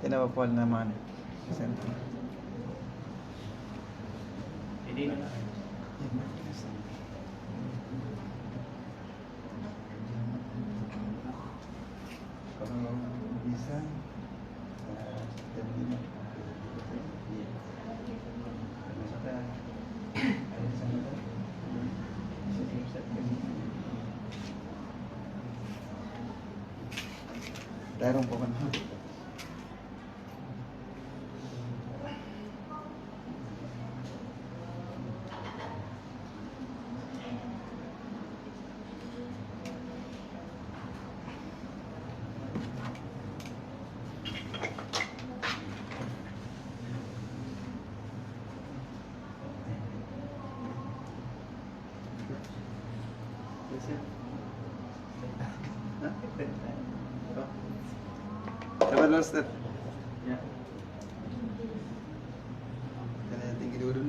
Kenapa Paul namanya? Ini kalau bisa jam 5. Iya. Besoknya ada di sana kan? Darong pokoknya. Coba dulu Ustaz. ya. Karena tinggi dulu.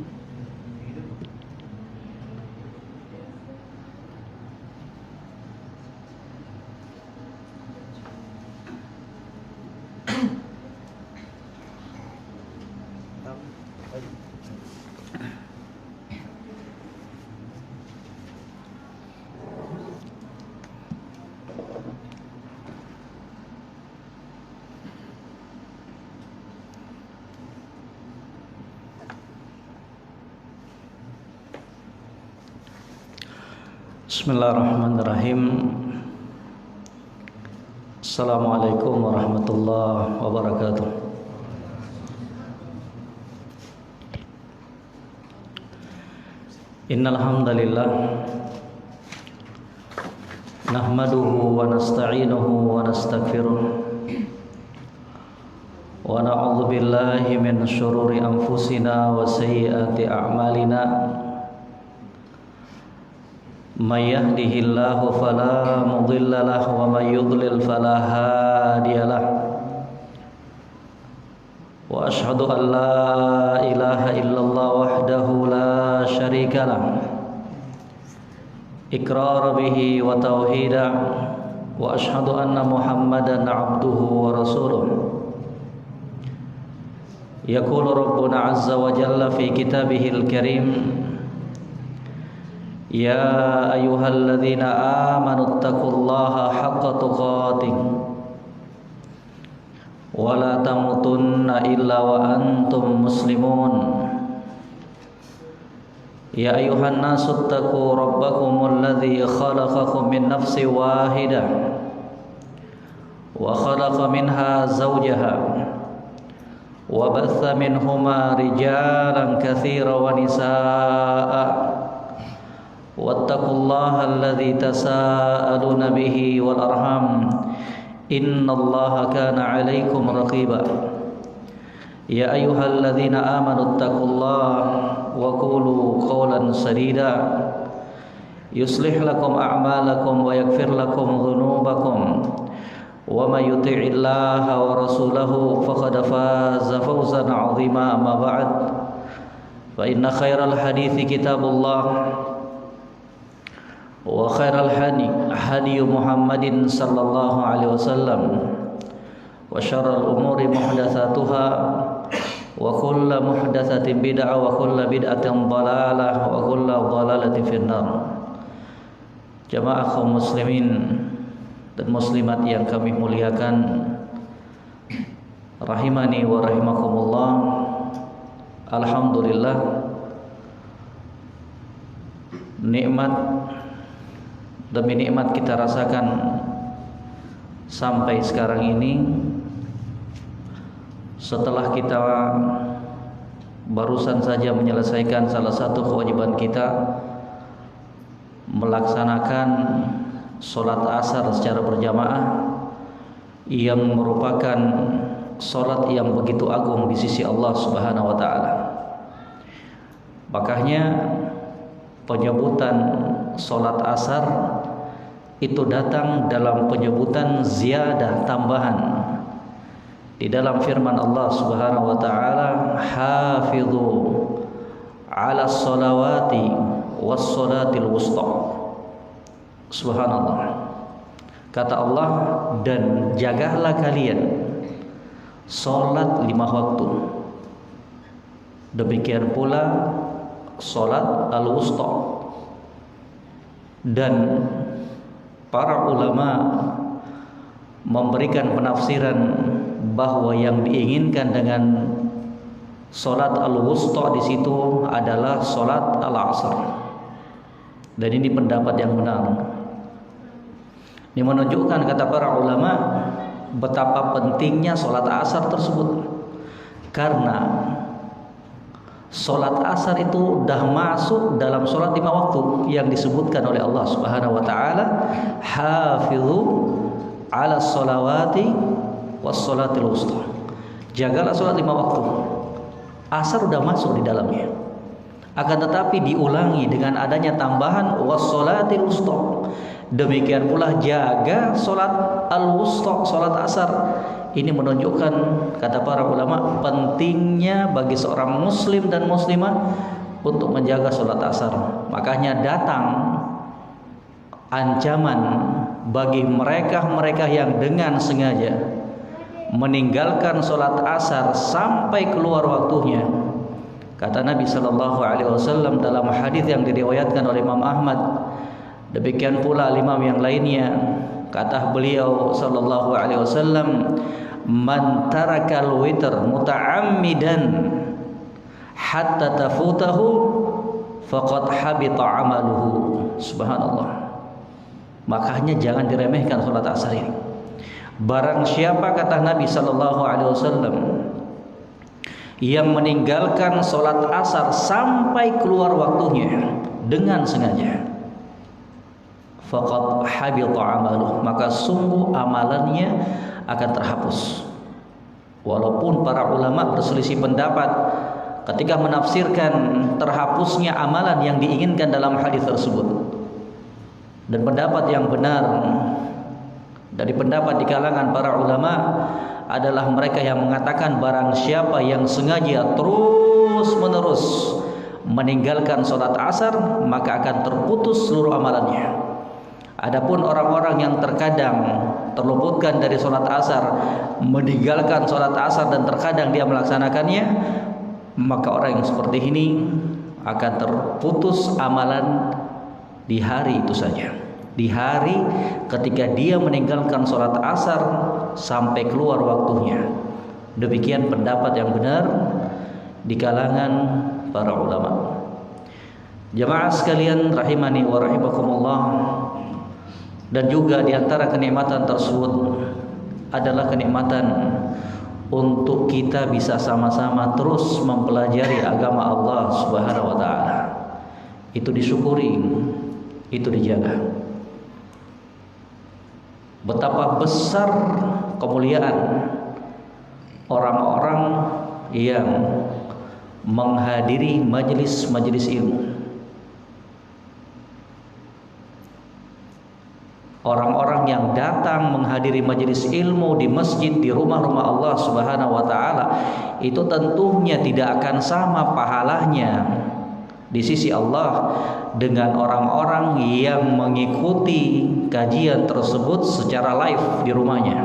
Bismillahirrahmanirrahim. Assalamualaikum warahmatullahi wabarakatuh. Innal hamdalillah nahmaduhu wa nasta'inuhu wa nastaghfiruh wa na'udzu billahi min syururi anfusina wa sayyiati a'malina. May yahdihillahu fala mudilla lahu wa may yudlil fala hadiya lahu. Wa asyhadu an la ilaha illallah wahdahu la syarika lahu iqrar bihi wa tauhida wa asyhadu anna Muhammadan abduhu wa rasuluh. Yaqulu rabbuna azza wa jalla fi kitabihil karim, ya ayyuhalladzina amanu taqullaha haqqa tuqatih wa la tamutunna illa wa antum muslimun. Ya ayyuhan nasu taqu rabbakumul ladzi khalaqakum min nafsin wahidah wa khalaqa minha zawjaha wa batha minhuma rijalan katsiran wa nisaa'a wattaqullaha alladzi tasaaluna bihi wal arham innallaha kana 'alaikum raqiba. Ya ayyuhalladzina amanu taqullaha wa qulu qawlan sadida yuslih lakum a'malakum wa yaghfir lakum dhunubakum wa may yuti'illaha wa rasulahu faqad faza fawzan 'azima. Amma ba'd, fa inna khairal hadithi kitabullah wa khairal hadi Muhammadin sallallahu alaihi wasallam wa syarrul umuri muhdatsatuha wa kullu muhdatsatin bid'ah wa kullu bid'atin dhalalah wa kullu dhalalatin finnar. Jamaah kaum muslimin dan muslimat yang kami muliakan, rahimani wa rahimakumullah. Alhamdulillah, nikmat demi nikmat kita rasakan sampai sekarang ini, setelah kita barusan saja menyelesaikan salah satu kewajiban kita, melaksanakan sholat asar secara berjamaah yang merupakan sholat yang begitu agung di sisi Allah Subhanahu wa ta'ala. Makanya penyebutan sholat asar itu datang dalam penyebutan ziyadah, tambahan di dalam firman Allah Subhanahu wa ta'ala, hafidhu ala sholawati was sholatil wusta. Subhanallah. Kata Allah, dan jagalah kalian solat 5 waktu. Demikian pula solat al-wusta. Dan para ulama memberikan penafsiran bahwa yang diinginkan dengan solat al-wusta di situ adalah solat al-asr. Dan ini pendapat yang benar. Ini menunjukkan, kata para ulama, betapa pentingnya solat asar tersebut. Karena solat asar itu dah masuk dalam solat 5 waktu yang disebutkan oleh Allah Subhanahu wa taala, hafizu ala sholawati was sholatil wusta. Jagalah solat 5 waktu. Asar udah masuk di dalamnya. Akan tetapi diulangi dengan adanya tambahan was sholatil wusta. Demikian pula jaga solat al-wusta, solat asar. Ini menunjukkan, kata para ulama, pentingnya bagi seorang muslim dan muslimah untuk menjaga solat asar. Makanya datang ancaman bagi mereka-mereka yang dengan sengaja meninggalkan solat asar sampai keluar waktunya. Kata Nabi Sallallahu Alaihi Wasallam dalam hadis yang diriwayatkan oleh Imam Ahmad, demikian pula imam yang lainnya, kata beliau Sallallahu Alaihi Wasallam, man tarakal witr muta'ammidan hatta tafutahu faqad habita amaluhu. Subhanallah. Makanya jangan diremehkan salat asar ini. Barang siapa, kata Nabi Sallallahu Alaihi Wasallam, yang meninggalkan salat asar sampai keluar waktunya dengan sengaja, faqad habita amaluh, maka sungguh amalannya akan terhapus. Walaupun para ulama berselisih pendapat ketika menafsirkan terhapusnya amalan yang diinginkan dalam hadis tersebut. Dan pendapat yang benar dari pendapat di kalangan para ulama adalah mereka yang mengatakan barang siapa yang sengaja terus menerus meninggalkan sholat asar, maka akan terputus seluruh amalannya. Adapun orang-orang yang terkadang terluputkan dari sholat asar, meninggalkan sholat asar dan terkadang dia melaksanakannya, maka orang yang seperti ini akan terputus amalan di hari itu saja. Di hari ketika dia meninggalkan sholat asar sampai keluar waktunya. Demikian pendapat yang benar di kalangan para ulama. Jamaah sekalian rahimani wa rahimakumullah. Dan juga di antara kenikmatan tersebut adalah kenikmatan untuk kita bisa sama-sama terus mempelajari agama Allah Subhanahu wa taala. Itu disyukuri, itu dijaga. Betapa besar kemuliaan orang-orang yang menghadiri majelis-majelis ilmu. Orang-orang yang datang menghadiri majelis ilmu di masjid, di rumah-rumah Allah Subhanahu wa taala, itu tentunya tidak akan sama pahalanya di sisi Allah dengan orang-orang yang mengikuti kajian tersebut secara live di rumahnya.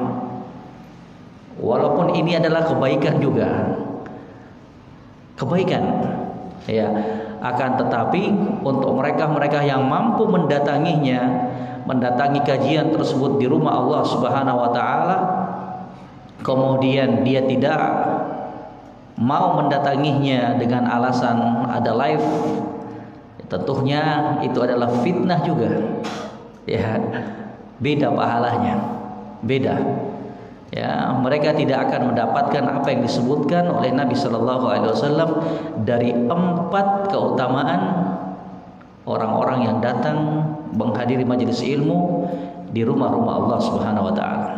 Walaupun ini adalah kebaikan juga, kebaikan, ya, akan tetapi untuk mereka-mereka yang mampu mendatanginya, mendatangi kajian tersebut di rumah Allah Subhanahu wa taala, kemudian dia tidak mau mendatanginya dengan alasan ada live, tentunya itu adalah fitnah juga. Ya, beda pahalanya, beda. Ya, mereka tidak akan mendapatkan apa yang disebutkan oleh Nabi Sallallahu Alaihi Wasallam dari 4 keutamaan orang-orang yang datang menghadiri majelis ilmu di rumah-rumah Allah Subhanahu wa taala.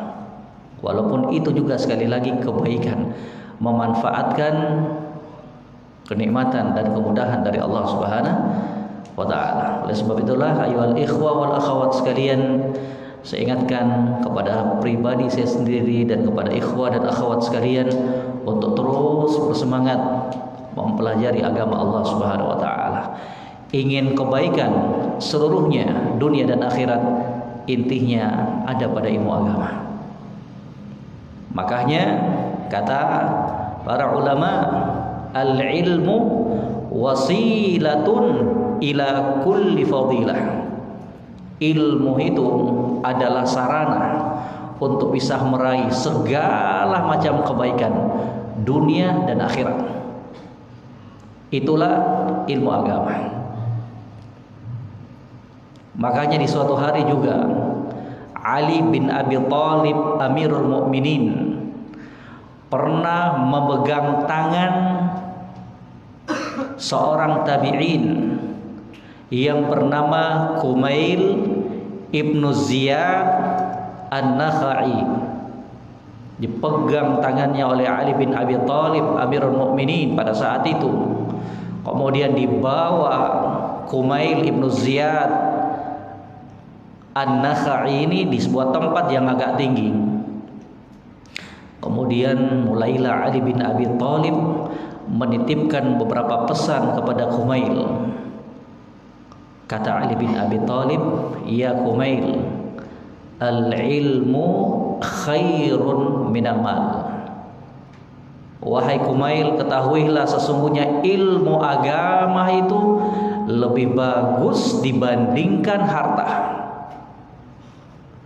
Walaupun itu juga sekali lagi kebaikan, memanfaatkan kenikmatan dan kemudahan dari Allah Subhanahu wa taala. Oleh sebab itulah ayyuhal ikhwa wal akhwat sekalian, saya ingatkan kepada pribadi saya sendiri dan kepada ikhwah dan akhwat sekalian untuk terus bersemangat mempelajari agama Allah Subhanahu wa taala. Ingin kebaikan seluruhnya dunia dan akhirat intinya ada pada ilmu agama. Makanya kata para ulama, al-ilmu wasilatun ila kulli fadilah. Ilmu itu adalah sarana untuk bisa meraih segala macam kebaikan dunia dan akhirat. Itulah ilmu agama. Makanya di suatu hari juga Ali bin Abi Thalib Amirul Mukminin pernah memegang tangan seorang tabi'in yang bernama Kumail ibnu Ziyad An-Nakhai. Dipegang tangannya oleh Ali bin Abi Thalib Amirul Mukminin pada saat itu. Kemudian dibawa Kumail ibnu Ziyad An-Nakhai ini di sebuah tempat yang agak tinggi. Kemudian mulailah Ali bin Abi Thalib menitipkan beberapa pesan kepada Kumail. Kata Ali bin Abi Thalib, "Ya Kumail, al-ilmu khairun minal mal." Wahai Kumail, ketahuilah sesungguhnya ilmu agama itu lebih bagus dibandingkan harta.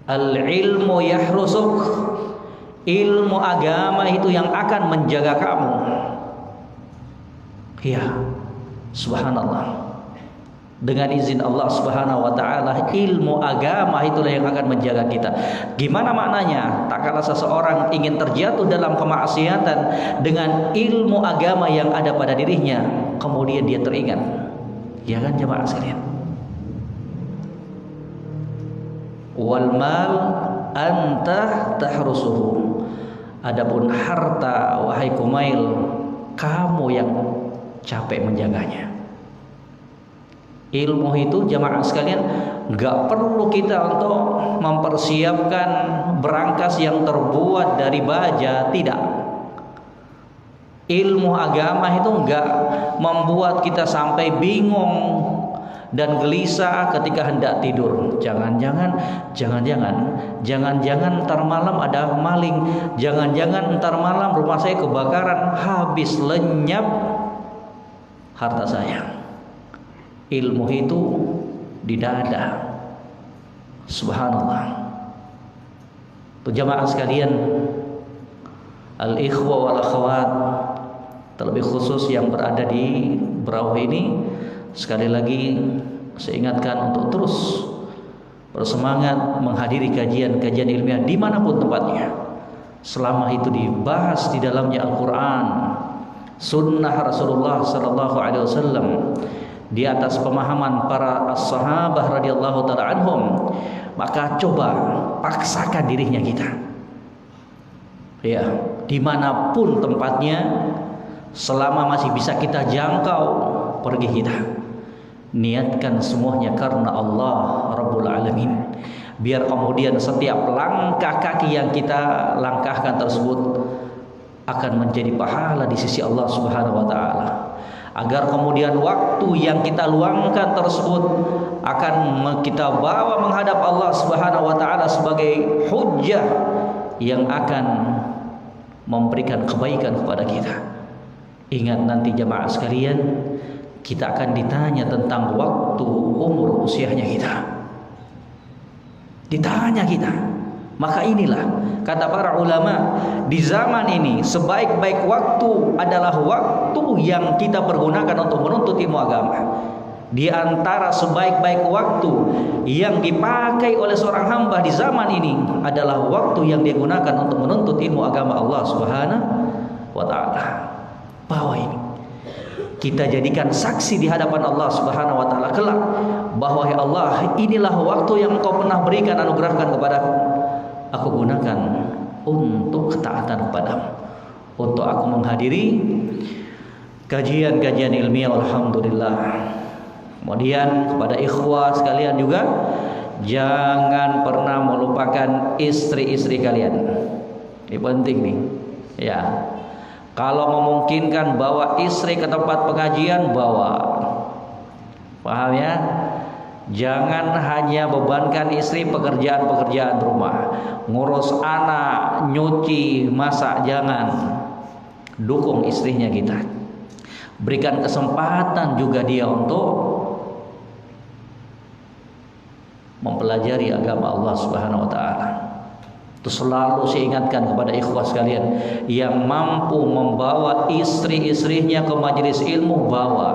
Al-ilmu yahrusuk, ilmu agama itu yang akan menjaga kamu. Ya, subhanallah. Dengan izin Allah Subhanahu wa taala, ilmu agama itulah yang akan menjaga kita. Gimana maknanya? Tak kala seseorang ingin terjatuh dalam kemaksiatan, dengan ilmu agama yang ada pada dirinya, kemudian dia teringat. Ya kan jemaah sekalian? Wal mal anta tahrusuhu. Adapun harta, wahai Kumail, kamu yang capek menjaganya. Ilmu itu jamaah sekalian nggak perlu kita untuk mempersiapkan berangkas yang terbuat dari baja, tidak. Ilmu agama itu nggak membuat kita sampai bingung dan gelisah ketika hendak tidur. Jangan-jangan ntar malam ada maling, jangan-jangan ntar malam rumah saya kebakaran, habis lenyap harta saya. Ilmu itu di dada. Subhanallah. Tuh jamaah sekalian, al-ikhwa wal akhwat, terlebih khusus yang berada di Berau ini, sekali lagi saya ingatkan untuk terus bersemangat menghadiri kajian-kajian ilmiah dimanapun tempatnya, selama itu dibahas di dalamnya Al-Quran, sunnah Rasulullah Sallallahu Alaihi Wasallam, di atas pemahaman para sahabat radhiyallahu taala anhum, maka coba paksakan dirinya kita, ya, dimanapun tempatnya, selama masih bisa kita jangkau, pergi kita. Niatkan semuanya karena Allah Rabbul Alamin, biar kemudian setiap langkah kaki yang kita langkahkan tersebut akan menjadi pahala di sisi Allah Subhanahu wa taala. Agar kemudian waktu yang kita luangkan tersebut akan kita bawa menghadap Allah Subhanahu wa taala sebagai hujjah yang akan memberikan kebaikan kepada kita. Ingat nanti jemaah sekalian, kita akan ditanya tentang waktu umur usianya kita. Ditanya kita. Maka inilah kata para ulama, di zaman ini sebaik-baik waktu adalah waktu yang kita pergunakan untuk menuntut ilmu agama. Di antara sebaik-baik waktu yang dipakai oleh seorang hamba di zaman ini adalah waktu yang dia gunakan untuk menuntut ilmu agama Allah Subhanahu wa taala. Bahwa ini kita jadikan saksi di hadapan Allah Subhanahu wa taala kelak bahwa ya Allah, inilah waktu yang Engkau pernah berikan, anugerahkan kepadaku. Aku gunakan untuk ketaatan kepadamu, untuk aku menghadiri kajian-kajian ilmiah. Alhamdulillah. Kemudian kepada ikhwah sekalian juga, jangan pernah melupakan istri-istri kalian. Ini penting nih, ya. Kalau memungkinkan bawa istri ke tempat pengajian, bawa. Paham ya? Jangan hanya bebankan istri pekerjaan-pekerjaan rumah, ngurus anak, nyuci, masak, jangan. Dukung istrinya kita. Berikan kesempatan juga dia untuk mempelajari agama Allah Subhanahu wa taala. Itu selalu saya ingatkan kepada ikhwah sekalian, yang mampu membawa istri-istrinya ke majelis ilmu, bawa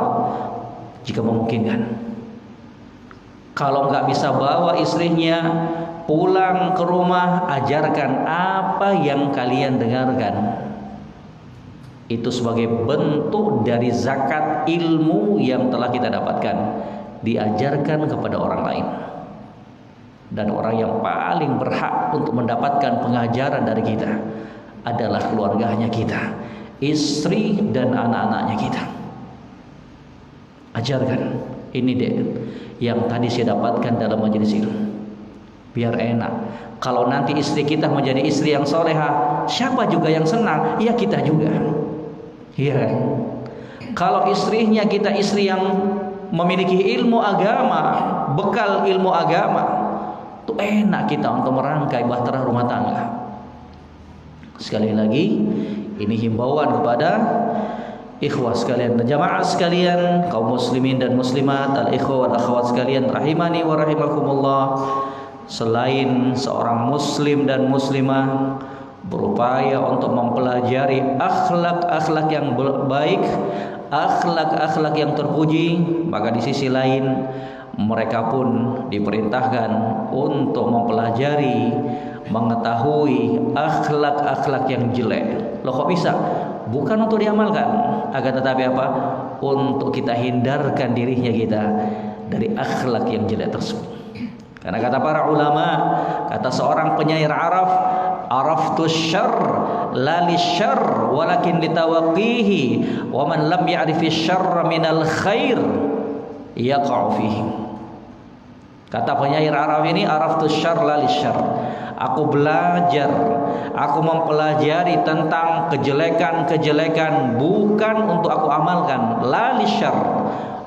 jika memungkinkan. Kalau nggak bisa bawa istrinya, pulang ke rumah, ajarkan apa yang kalian dengarkan. Itu sebagai bentuk dari zakat ilmu yang telah kita dapatkan, diajarkan kepada orang lain. Dan orang yang paling berhak untuk mendapatkan pengajaran dari kita adalah keluarganya kita, istri dan anak-anaknya kita. Ajarkan. Ini deh yang tadi saya dapatkan dalam majelis ilmu. Biar enak. Kalau nanti istri kita menjadi istri yang soleha, siapa juga yang senang? Ya kita juga. Iya. Kalau istrinya kita istri yang memiliki ilmu agama, bekal ilmu agama, itu enak kita untuk merangkai bahtera rumah tangga. Sekali lagi, ini himbauan kepada ikhwah sekalian dan jamaah sekalian, kaum muslimin dan muslimat, al-ikhwah wal akhwat sekalian rahimani wa rahimakumullah. Selain seorang muslim dan muslimah berupaya untuk mempelajari akhlak-akhlak yang baik, akhlak-akhlak yang terpuji, maka di sisi lain mereka pun diperintahkan untuk mempelajari, mengetahui akhlak-akhlak yang jelek. Loh kok bisa? Bukan untuk diamalkan, akan tetapi apa? Untuk kita hindarkan dirinya kita dari akhlak yang jelek tersebut. Karena kata para ulama, kata seorang penyair Arab, araftu syarr la lisyarr walakin litawaqqihi wa man lam ya'rifi syarra minal khair yaqa'u fihi. Kata penyair Arab ini, araftu syarr la lisyarr. Aku belajar, aku mempelajari tentang kejelekan-kejelekan bukan untuk aku amalkan, la lisyarr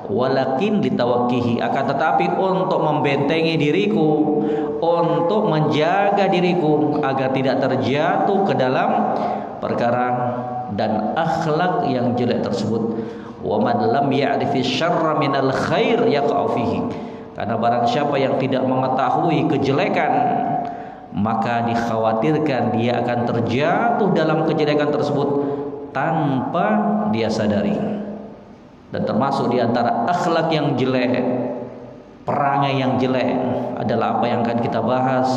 walakin litawaqqihi, akan tetapi untuk membentengi diriku, untuk menjaga diriku agar tidak terjatuh ke dalam perkara dan akhlak yang jelek tersebut. Wa man lam ya'rifi syarra minal khair yaqa'u fihi. Karena barang siapa yang tidak mengetahui kejelekan, maka dikhawatirkan dia akan terjatuh dalam kejelekan tersebut tanpa dia sadari. Dan termasuk di antara akhlak yang jelek, perangai yang jelek adalah apa yang akan kita bahas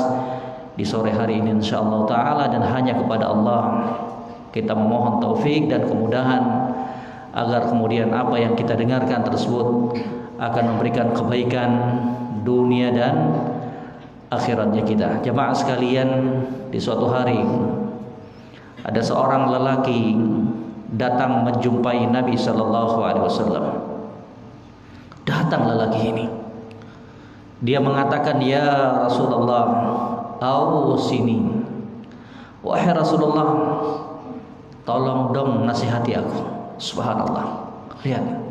di sore hari ini insyaallah taala, dan hanya kepada Allah kita memohon taufik dan kemudahan agar kemudian apa yang kita dengarkan tersebut akan memberikan kebaikan dunia dan akhiratnya kita. Jemaah sekalian, di suatu hari ada seorang lelaki datang menjumpai Nabi sallallahu alaihi wasallam. Datang lelaki ini. Dia mengatakan, "Ya Rasulullah, ausini." Wahai Rasulullah, tolong dong nasihati aku. Subhanallah. Lihat.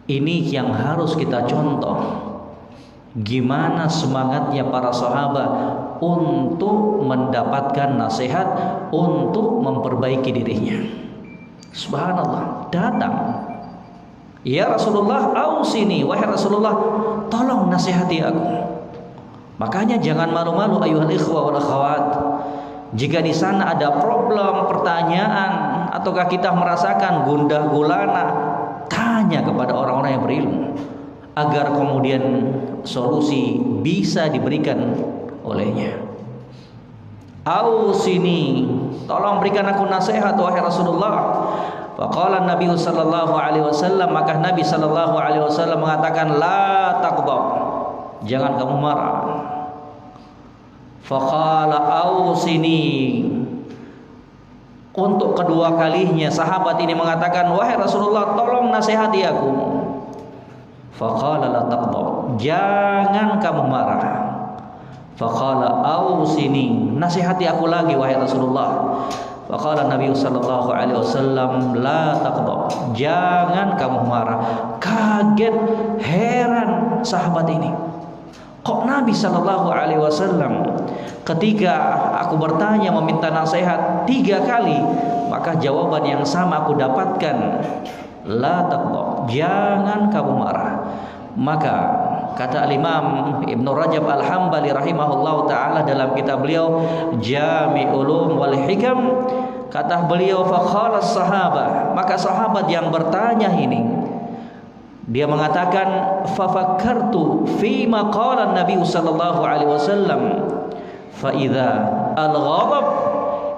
Ini yang harus kita contoh. Gimana semangatnya para sahabat untuk mendapatkan nasihat, untuk memperbaiki dirinya. Subhanallah, datang. Ya Rasulullah, ausini. Wahai Rasulullah, tolong nasihati aku. Makanya jangan malu-malu ayuhal ikhwah wal akhwat. Jika di sana ada problem, pertanyaan, ataukah kita merasakan gundah gulana, tanya kepada orang-orang yang berilmu agar kemudian solusi bisa diberikan olehnya. Ausini, tolong berikan aku nasihat wahai Rasulullah. Faqala Nabi sallallahu alaihi wasallam, maka Nabi sallallahu alaihi wasallam mengatakan, la taqdha, jangan kamu marah. Faqala ausini, untuk kedua kalinya sahabat ini mengatakan, wahai Rasulullah, tolong nasihati aku. Faqala la taqdha, jangan kamu marah. Faqala ausini, nasihati aku lagi wahai Rasulullah. Wa qala Nabi sallallahu alaihi wasallam, la taghdab, jangan kamu marah. Kaget, heran sahabat ini. Kok Nabi sallallahu alaihi wasallam ketika aku bertanya meminta nasihat 3 kali, maka jawaban yang sama aku dapatkan, la taghdab, jangan kamu marah. Maka kata Al-Imam Ibn Rajab Al-Hambali rahimahullah ta'ala dalam kitab beliau Jami'ul Ulum wal Hikam, kata beliau, faqala sahabat, maka sahabat yang bertanya ini, dia mengatakan, fafakkartu fima qala Nabi sallallahu alaihi wasallam fa idza al-ghadab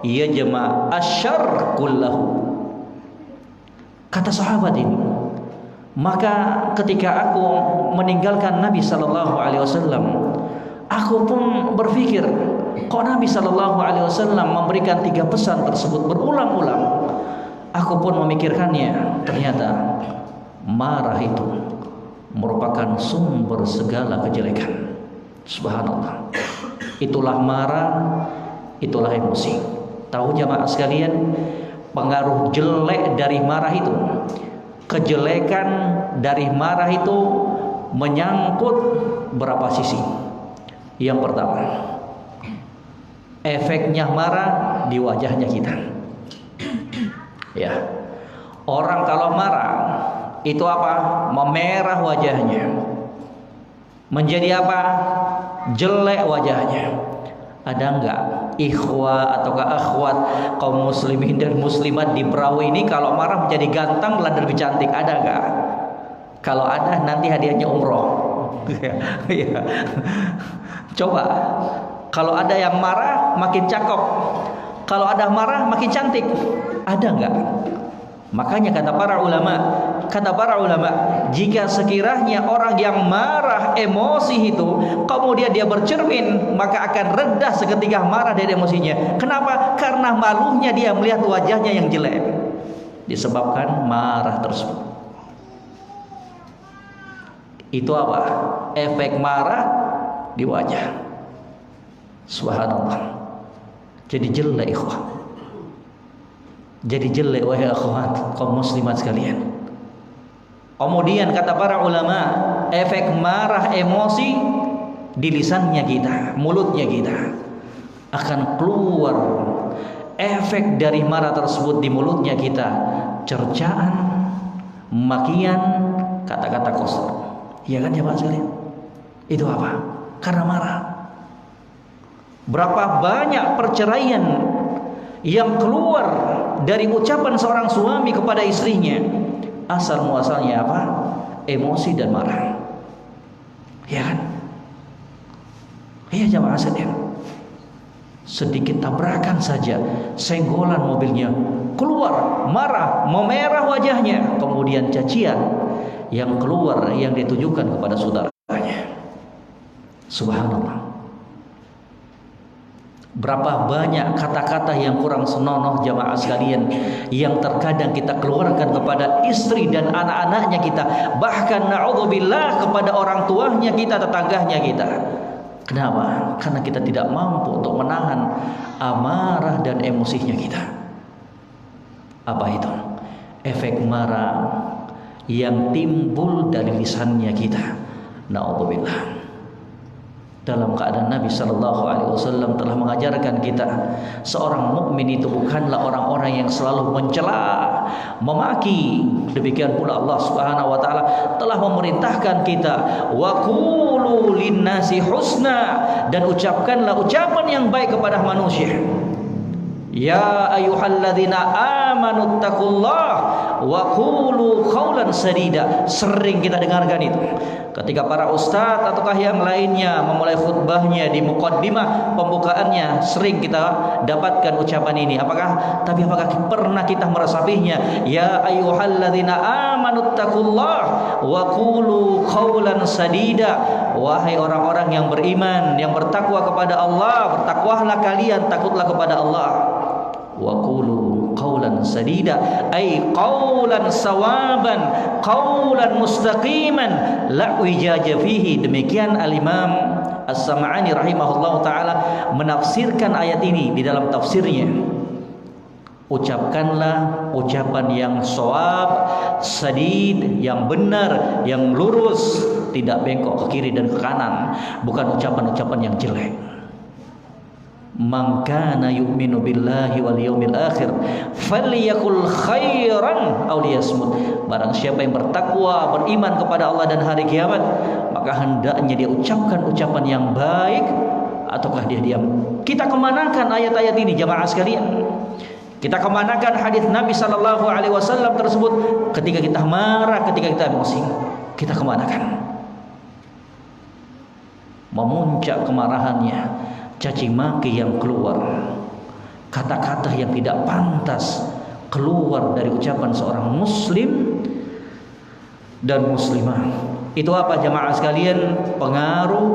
yajma asyarr kullahu. Kata sahabat ini, maka ketika aku meninggalkan Nabi sallallahu alaihi wasallam, aku pun berpikir, kok Nabi sallallahu alaihi wasallam memberikan 3 pesan tersebut berulang-ulang. Aku pun memikirkannya, ternyata marah itu merupakan sumber segala kejelekan. Subhanallah. Itulah marah, itulah emosi. Tahu jamaah sekalian, pengaruh jelek dari marah itu, kejelekan dari marah itu menyangkut berapa sisi. Yang pertama, efeknya marah di wajahnya kita. Ya, orang kalau marah itu apa? Memerah wajahnya. Menjadi apa? Jelek wajahnya. Ada enggak ikhwah ataukah akhwat kaum muslimin dan muslimat di perahu ini kalau marah menjadi ganteng dan lebih cantik? Ada enggak? Kalau ada, nanti hadiahnya umroh. Ya. Coba, kalau ada yang marah makin cakep, kalau ada marah makin cantik, ada enggak? Makanya kata para ulama, jika sekiranya orang yang marah emosi itu kemudian dia bercermin, maka akan reda seketika marah dari emosinya. Kenapa? Karena malunya dia melihat wajahnya yang jelek disebabkan marah tersebut. Itu apa? Efek marah di wajah. Subhanallah. Jadi jelek ikhwah. Jadi jelek wahai akhwat kaum muslimat sekalian. Kemudian kata para ulama, efek marah emosi di lisannya kita, mulutnya kita akan keluar efek dari marah tersebut di mulutnya kita, cercaan, makian, kata-kata kotor. Iya kan jemaah sekalian? Itu apa? Karena marah. Berapa banyak perceraian yang keluar dari ucapan seorang suami kepada istrinya, asal muasalnya apa? Emosi dan marah. Ya kan? Iya jamaah sekalian. Sedikit tabrakan saja, senggolan mobilnya, keluar marah, memerah wajahnya, kemudian cacian yang keluar yang ditujukan kepada saudaranya. Subhanallah. Berapa banyak kata-kata yang kurang senonoh jamaah sekalian yang terkadang kita keluarkan kepada istri dan anak-anaknya kita, bahkan na'udzubillah kepada orang tuanya kita, tetangganya kita. Kenapa? Karena kita tidak mampu untuk menahan amarah dan emosinya kita. Apa itu? Efek marah yang timbul dari lisannya kita. Na'udzubillah. Dalam keadaan Nabi sallallahu alaihi wasallam telah mengajarkan kita, seorang mukmin itu bukanlah orang-orang yang selalu mencela, memaki. Demikian pula Allah Subhanahu wa taala telah memerintahkan kita, wa qulu linnasi husna, dan ucapkanlah ucapan yang baik kepada manusia. Ya ayyuhalladzina amanu taqullah wa qulu qawlan sadida. Sering kita dengarkan itu ketika para ustadz ataukah yang lainnya memulai khutbahnya di muqaddimah pembukaannya, sering kita dapatkan ucapan ini. Apakah pernah kita meresapinya? Ya ayyuhalladzina amanu taqullah wa qulu qawlan sadida. Wahai orang-orang yang beriman, yang bertakwa kepada Allah, bertakwalah kalian, takutlah kepada Allah. Wa qulu qawlan sadida, ay qawlan sawaban, qawlan mustaqiman, la wijaja fihi. Demikian Al-Imam As-Sam'ani rahimahullah ta'ala menafsirkan ayat ini di dalam tafsirnya. Ucapkanlah ucapan yang shawab, sadid, yang benar, yang lurus, tidak bengkok ke kiri dan ke kanan, bukan ucapan-ucapan yang jelek. Man kana yu'minu billahi wal yawmil akhir falyakul khairan aw liyasmut. Barang siapa yang bertakwa, beriman kepada Allah dan hari kiamat, maka hendaknya dia ucapkan ucapan yang baik ataukah dia diam. Kita kemanakan ayat-ayat ini jamaah sekalian? Kita kemanakan hadis Nabi sallallahu alaihi wasallam tersebut ketika kita marah, ketika kita emosi? Kita kemanakan? Memuncak kemarahannya, caci maki yang keluar, kata-kata yang tidak pantas keluar dari ucapan seorang muslim dan muslimah. Itu apa jamaah sekalian? Pengaruh,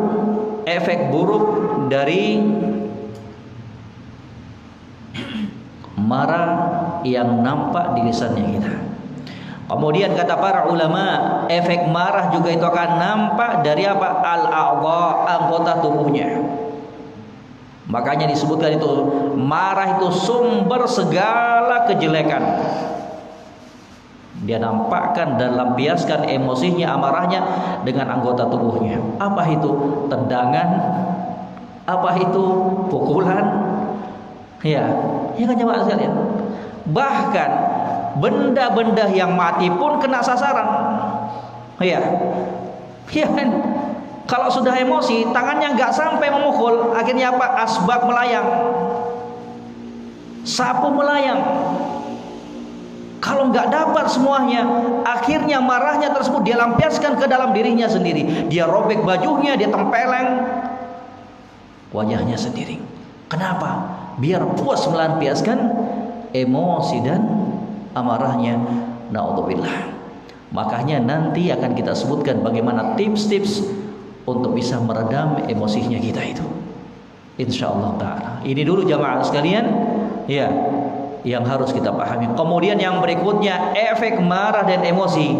efek buruk dari marah yang nampak di lisannya kita. Kemudian kata para ulama, efek marah juga itu akan nampak dari apa? Al-a'dha, anggota tubuhnya. Makanya disebutkan itu marah itu sumber segala kejelekan. Dia nampakkan dan lampiaskan emosinya, amarahnya dengan anggota tubuhnya. Apa itu? Tendangan? Apa itu? Pukulan? Ya kan jemaah sekalian. Bahkan benda-benda yang mati pun kena sasaran. Ya kan? Kalau sudah emosi, tangannya nggak sampai memukul, akhirnya apa? Asbak melayang, sapu melayang. Kalau nggak dapat semuanya, akhirnya marahnya tersebut dia lampiaskan ke dalam dirinya sendiri. Dia robek bajunya, dia tempeleng wajahnya sendiri. Kenapa? Biar puas melampiaskan emosi dan amarahnya. Naudzubillah. Makanya nanti akan kita sebutkan bagaimana tips-tips untuk bisa meredam emosinya kita itu, insyaallah ta'ala. Ini dulu jamaah sekalian ya, yang harus kita pahami. Kemudian yang berikutnya, efek marah dan emosi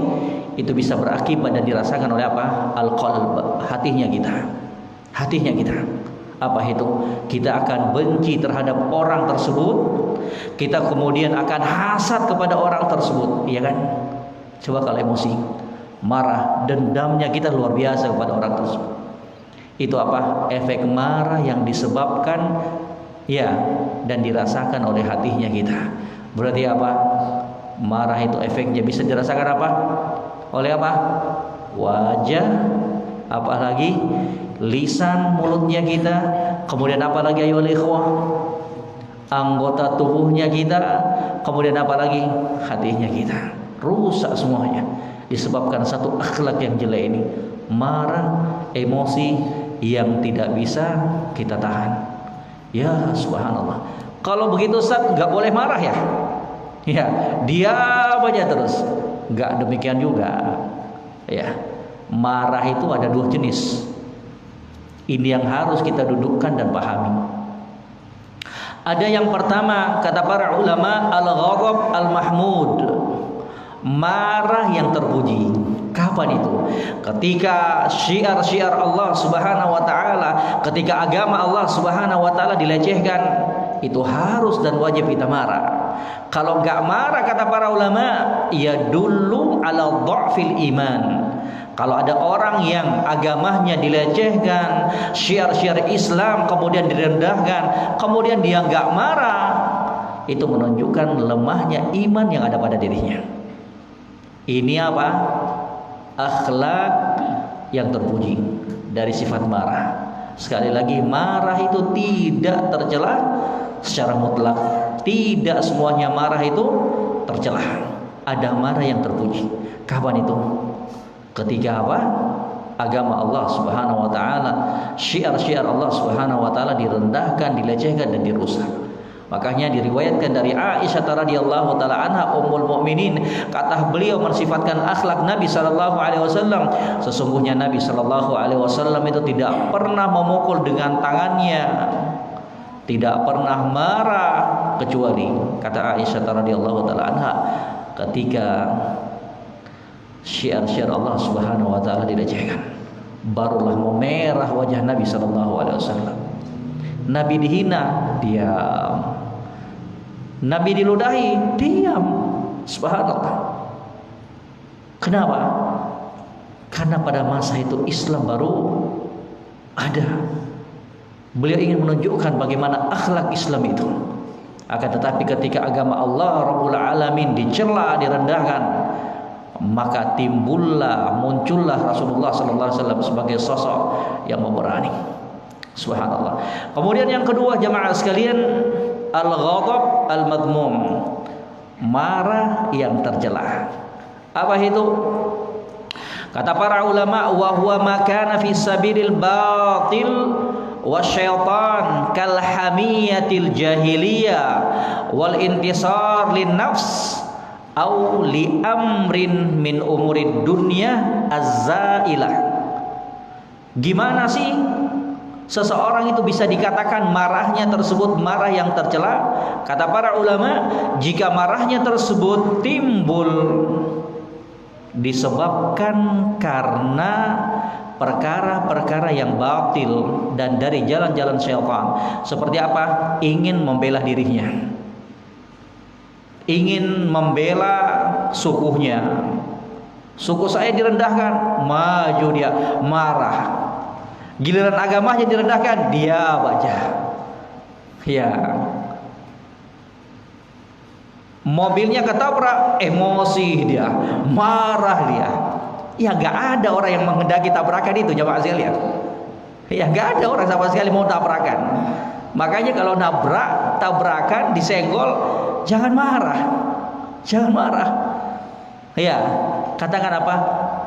itu bisa berakibat dan dirasakan oleh apa? Al-qalb, hatinya kita. Apa itu? Kita akan benci terhadap orang tersebut, kita kemudian akan hasad kepada orang tersebut, iya kan? Coba kalau emosi, marah, dendamnya kita luar biasa kepada orang tersebut. Itu apa? Efek marah yang disebabkan ya dan dirasakan oleh hatinya kita. Berarti apa? Marah itu efeknya bisa dirasakan apa? Oleh apa? Wajah, apalagi lisan, mulutnya kita, kemudian apalagi ayo ikhwah, anggota tubuhnya kita, kemudian apalagi hatinya kita. Rusak semuanya disebabkan satu akhlak yang jelek ini, marah, emosi yang tidak bisa kita tahan. Ya subhanallah. Kalau begitu Ustaz nggak boleh marah ya? Ya, diam aja terus. Nggak demikian juga. Ya, marah itu ada dua jenis. Ini yang harus kita dudukkan dan pahami. Ada yang pertama, kata para ulama, al-ghadab al-mahmud, marah yang terpuji. Kapan itu? Ketika syiar-syiar Allah Subhanahu wa taala, ketika agama Allah Subhanahu wa taala dilecehkan, itu harus dan wajib kita marah. Kalau enggak marah, kata para ulama, ya dulu ala dha'fil iman. Kalau ada orang yang agamanya dilecehkan, syiar-syiar Islam kemudian direndahkan, kemudian dia enggak marah, itu menunjukkan lemahnya iman yang ada pada dirinya. Ini apa? Akhlak yang terpuji dari sifat marah. Sekali lagi, marah itu tidak tercela secara mutlak. Tidak semuanya marah itu tercela. Ada marah yang terpuji. Kapan itu? Ketika apa? Agama Allah Subhanahu wa taala, syiar-syiar Allah Subhanahu wa taala direndahkan, dilecehkan dan dirusak. Makanya diriwayatkan dari Aisyah radhiyallahu taala anha ummul mukminin, kata beliau mensifatkan akhlak Nabi sallallahu alaihi wasallam, sesungguhnya Nabi sallallahu alaihi wasallam itu tidak pernah memukul dengan tangannya, tidak pernah marah, kecuali kata Aisyah radhiyallahu taala anha ketika syiar-syiar Allah Subhanahu wa taala dilecehkan, barulah memerah wajah Nabi sallallahu alaihi wasallam. Nabi dihina, diam. Nabi diludahi, diam. Subhanallah. Kenapa? Karena pada masa itu Islam baru ada. Beliau ingin menunjukkan bagaimana akhlak Islam itu. Akan tetapi ketika agama Allah Rabbul Alamin dicela, direndahkan, maka muncullah Rasulullah sallallahu alaihi wasallam sebagai sosok yang memberani. Subhanallah. Kemudian yang kedua jamaah sekalian, al-ghadab al-madmum, marah yang tercela. Apa itu? Kata para ulama, wa huwa ma kana fi sabilil batil wasyaitan kal hamiyatil jahiliyah wal intisar lin nafs au li amrin min umurid dunya az-zailah. Gimana sih seseorang itu bisa dikatakan marahnya tersebut marah yang tercela? Kata para ulama, jika marahnya tersebut timbul disebabkan karena perkara-perkara yang batil dan dari jalan-jalan syaitan. Seperti apa? Ingin membela dirinya, ingin membela sukunya. Suku saya direndahkan, maju dia, marah. Giliran agamanya direndahkan, dia baca. Ya. Mobilnya ketabrak, emosi dia, marah dia. Ya gak ada orang yang menghendaki tabrakan itu, jamaah sekalian. Ya gak ada orang sama sekali mau tabrakan. Makanya kalau tabrakan, disenggol, jangan marah. Jangan marah. Ya, katakan apa?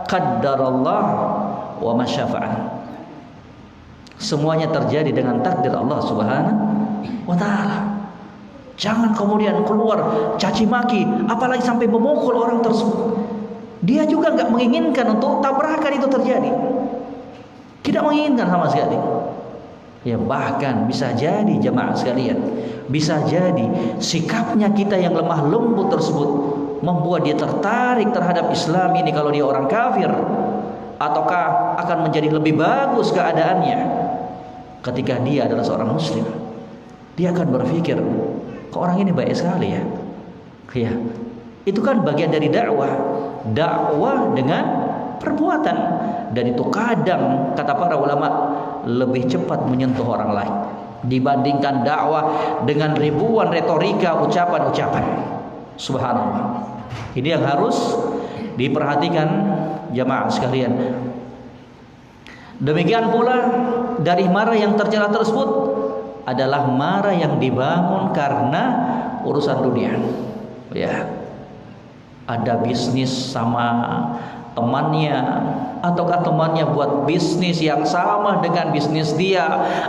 Qaddarallah wa ma syafa'an. Semuanya terjadi dengan takdir Allah Subhanahu wa taala. Jangan kemudian keluar caci maki, apalagi sampai memukul orang tersebut. Dia juga nggak menginginkan untuk tabrakan itu terjadi. Tidak menginginkan sama sekali. Ya bahkan bisa jadi jamaah sekalian, bisa jadi sikapnya kita yang lemah lembut tersebut membuat dia tertarik terhadap Islam ini kalau dia orang kafir, ataukah akan menjadi lebih bagus keadaannya ketika dia adalah seorang muslim. Dia akan berpikir, kok orang ini baik sekali ya. Ya, itu kan bagian dari dakwah dengan perbuatan, dan itu kadang kata para ulama lebih cepat menyentuh orang lain dibandingkan dakwah dengan ribuan retorika, ucapan-ucapan. Subhanallah. Ini yang harus diperhatikan jamaah sekalian. Demikian pula dari marah yang tercela tersebut adalah marah yang dibangun karena urusan dunia. Ya. Ada bisnis sama temannya, ataukah temannya buat bisnis yang sama dengan bisnis dia,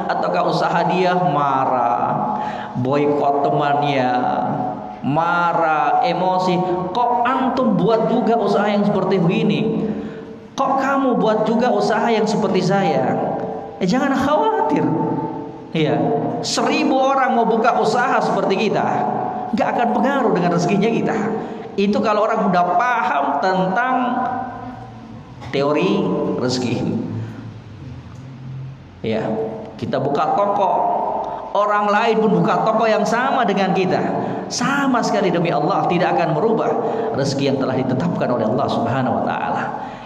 ataukah usaha dia, marah, boikot temannya, marah, emosi. Kok antum buat juga usaha yang seperti begini? Kok kamu buat juga usaha yang seperti saya? Jangan khawatir. Ya, 1000 orang mau buka usaha seperti kita, nggak akan pengaruh dengan rezekinya kita. Itu kalau orang udah paham tentang teori rezeki. Ya, kita buka toko, orang lain pun buka toko yang sama dengan kita, sama sekali demi Allah tidak akan merubah rezeki yang telah ditetapkan oleh Allah Subhanahu wa taala.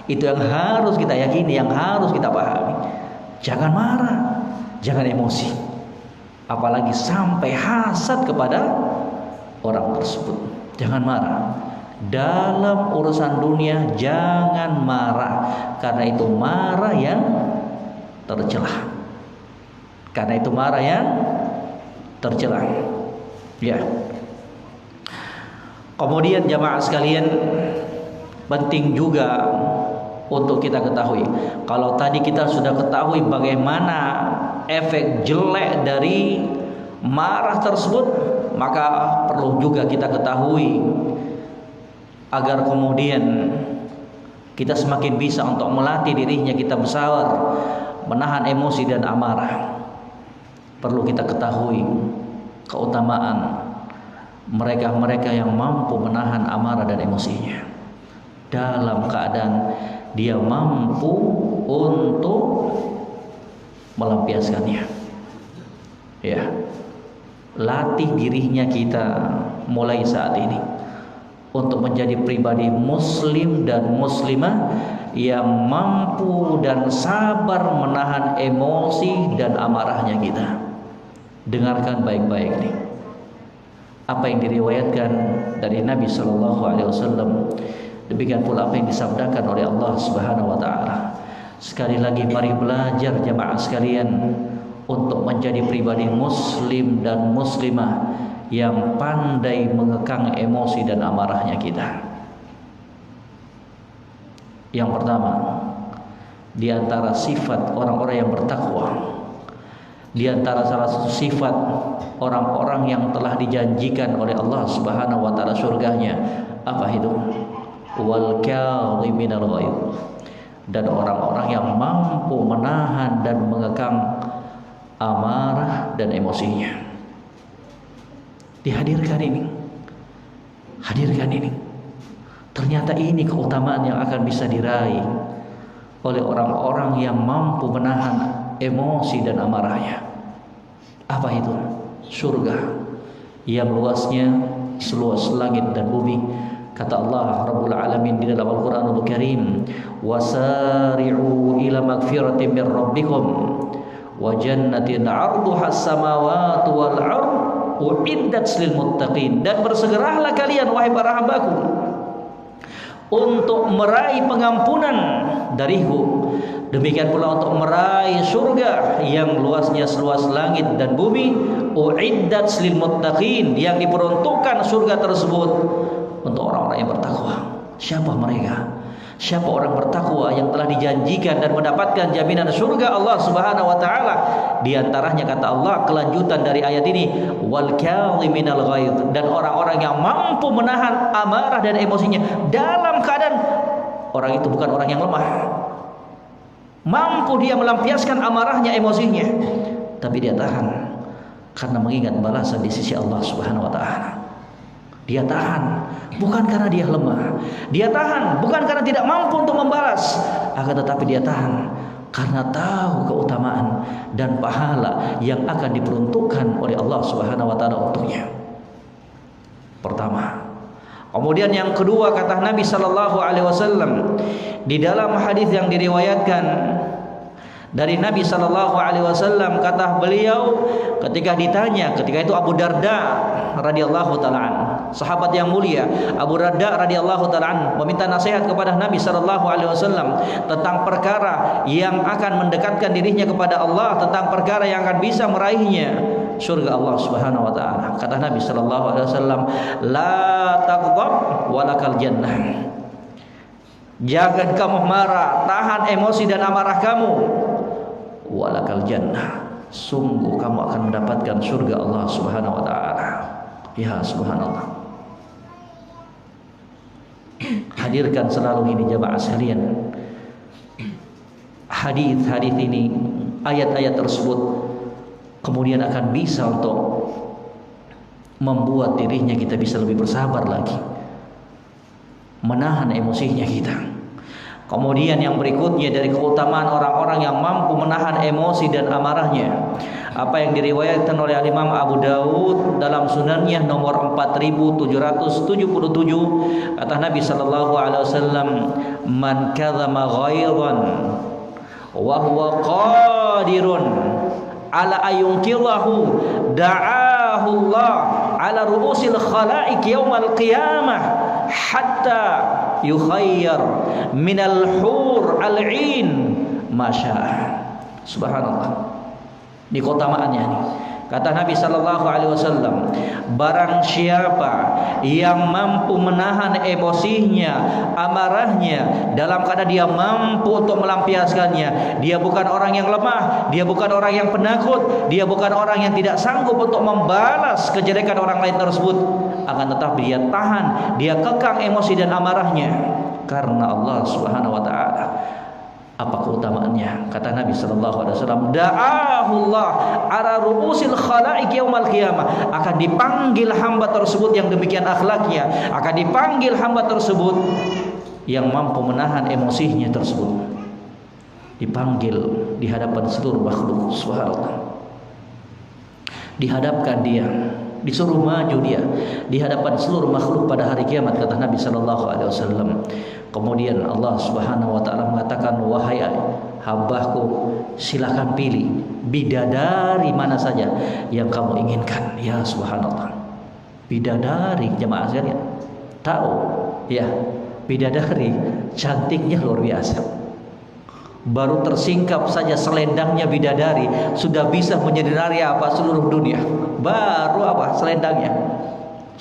Itu yang harus kita yakini, yang harus kita pahami. Jangan marah, jangan emosi, apalagi sampai hasad kepada orang tersebut. Jangan marah. Dalam urusan dunia jangan marah, karena itu marah yang tercela. Karena itu marah yang tercela. Ya. Kemudian jamaah sekalian, penting juga untuk kita ketahui, kalau tadi kita sudah ketahui bagaimana efek jelek dari marah tersebut, maka perlu juga kita ketahui agar kemudian kita semakin bisa untuk melatih dirinya kita bersabar, menahan emosi dan amarah. Perlu kita ketahui keutamaan mereka-mereka yang mampu menahan amarah dan emosinya, dalam keadaan dia mampu untuk melampiaskannya. Ya, latih dirinya kita mulai saat ini untuk menjadi pribadi muslim dan muslimah yang mampu dan sabar menahan emosi dan amarahnya kita. Dengarkan baik-baik nih. Apa yang diriwayatkan dari Nabi sallallahu alaihi wasallam, demikian pula apa yang disabdakan oleh Allah Subhanahu wa taala. Sekali lagi mari belajar jamaah sekalian untuk menjadi pribadi muslim dan muslimah yang pandai mengekang emosi dan amarahnya kita. Yang pertama, di antara sifat orang-orang yang bertakwa, di antara salah satu sifat orang-orang yang telah dijanjikan oleh Allah Subhanahu wa taala surganya, apa itu? Wal kadhiminal ghaidh. Dan orang-orang yang mampu menahan dan mengekang amarah dan emosinya. Dihadirkan ini. Hadirkan ini. Ternyata ini keutamaan yang akan bisa diraih oleh orang-orang yang mampu menahan emosi dan amarahnya. Apa itu? Surga yang luasnya seluas langit dan bumi. Kata Allah Rabbul Alamin di dalam Al-Quranul Karim, wasari'u ila magfiratin min rabbikum wa jannatin 'arduha as-samawati wal 'ard uiddat lil muttaqin. Dan bersegeralah kalian wahai para hambaku untuk meraih pengampunan dariku, demikian pula untuk meraih surga yang luasnya seluas langit dan bumi, uiddat lil muttaqin, yang diperuntukkan surga tersebut untuk orang-orang yang bertakwa. Siapa mereka? Siapa orang bertakwa yang telah dijanjikan dan mendapatkan jaminan surga Allah Subhanahu wa taala? Di antaranya kata Allah, kelanjutan dari ayat ini, wal kadhiminal ghaidh, dan orang-orang yang mampu menahan amarah dan emosinya dalam keadaan orang itu bukan orang yang lemah. Mampu dia melampiaskan amarahnya, emosinya, tapi dia tahan karena mengingat balasan di sisi Allah Subhanahu wa taala. Dia tahan bukan karena dia lemah, dia tahan bukan karena tidak mampu untuk membalas, akan tetapi dia tahan karena tahu keutamaan dan pahala yang akan diperuntukkan oleh Allah Subhanahu wa taala untuknya. Pertama. Kemudian yang kedua, kata Nabi sallallahu alaihi wasallam di dalam hadis yang diriwayatkan dari Nabi sallallahu alaihi wasallam, kata beliau ketika ditanya, ketika itu Abu Darda radhiyallahu taala an, sahabat yang mulia Abu Darda radhiyallahu taala an, meminta nasihat kepada Nabi sallallahu alaihi wasallam tentang perkara yang akan mendekatkan dirinya kepada Allah, tentang perkara yang akan bisa meraihnya surga Allah Subhanahu wa taala. Kata Nabi sallallahu alaihi wasallam, la taghdab walakal jannah. Jangan kamu marah, tahan emosi dan amarah kamu. Walakal jannah, sungguh kamu akan mendapatkan surga Allah Subhanahu wa taala. Ya subhanallah. Hadirkan selalu ini jamaah sekalian. Hadis-hadis ini, ayat-ayat tersebut kemudian akan bisa untuk membuat dirinya kita bisa lebih bersabar lagi, menahan emosinya kita. Kemudian yang berikutnya dari keutamaan orang-orang yang mampu menahan emosi dan amarahnya, apa yang diriwayatkan oleh Imam Abu Dawud dalam sunannya nomor 4777, kata Nabi sallallahu alaihi wasallam, man kadzama ghairan wa huwa qadirun ala ayunqidhahu da'ahu Allah ala ru'usil khalaiq yaumal qiyamah hatta yukhayyar minal hur al-'in masya. Subhanallah. Di keutamaannya nih, kata Nabi sallallahu alaihi wasallam, barang siapa yang mampu menahan emosinya, amarahnya, dalam keadaan dia mampu untuk melampiaskannya, dia bukan orang yang lemah, dia bukan orang yang penakut, dia bukan orang yang tidak sanggup untuk membalas kejelekan orang lain tersebut, akan tetapi dia tahan, dia kekang emosi dan amarahnya karena Allah Subhanahu wa taala. Apa keutamaannya? Kata Nabi sallallahu alaihi wasallam, da'ahullah ala ru'usil khalaiq yaumal qiyamah, akan dipanggil hamba tersebut yang demikian akhlaknya, akan dipanggil hamba tersebut yang mampu menahan emosinya tersebut, dipanggil di hadapan seluruh makhluk. Subhanallah. Dihadapkan dia disuruh maju dia di hadapan seluruh makhluk pada hari kiamat, kata Nabi sallallahu alaihi wasallam. Kemudian Allah Subhanahu wa taala mengatakan, wahai hambaku, silakan pilih bidadari mana saja yang kamu inginkan. Ya subhanallah, bidadari, jemaah sekalian tahu ya, bidadari cantiknya luar biasa. Baru tersingkap saja selendangnya bidadari sudah bisa menyinari apa seluruh dunia. Baru apa selendangnya,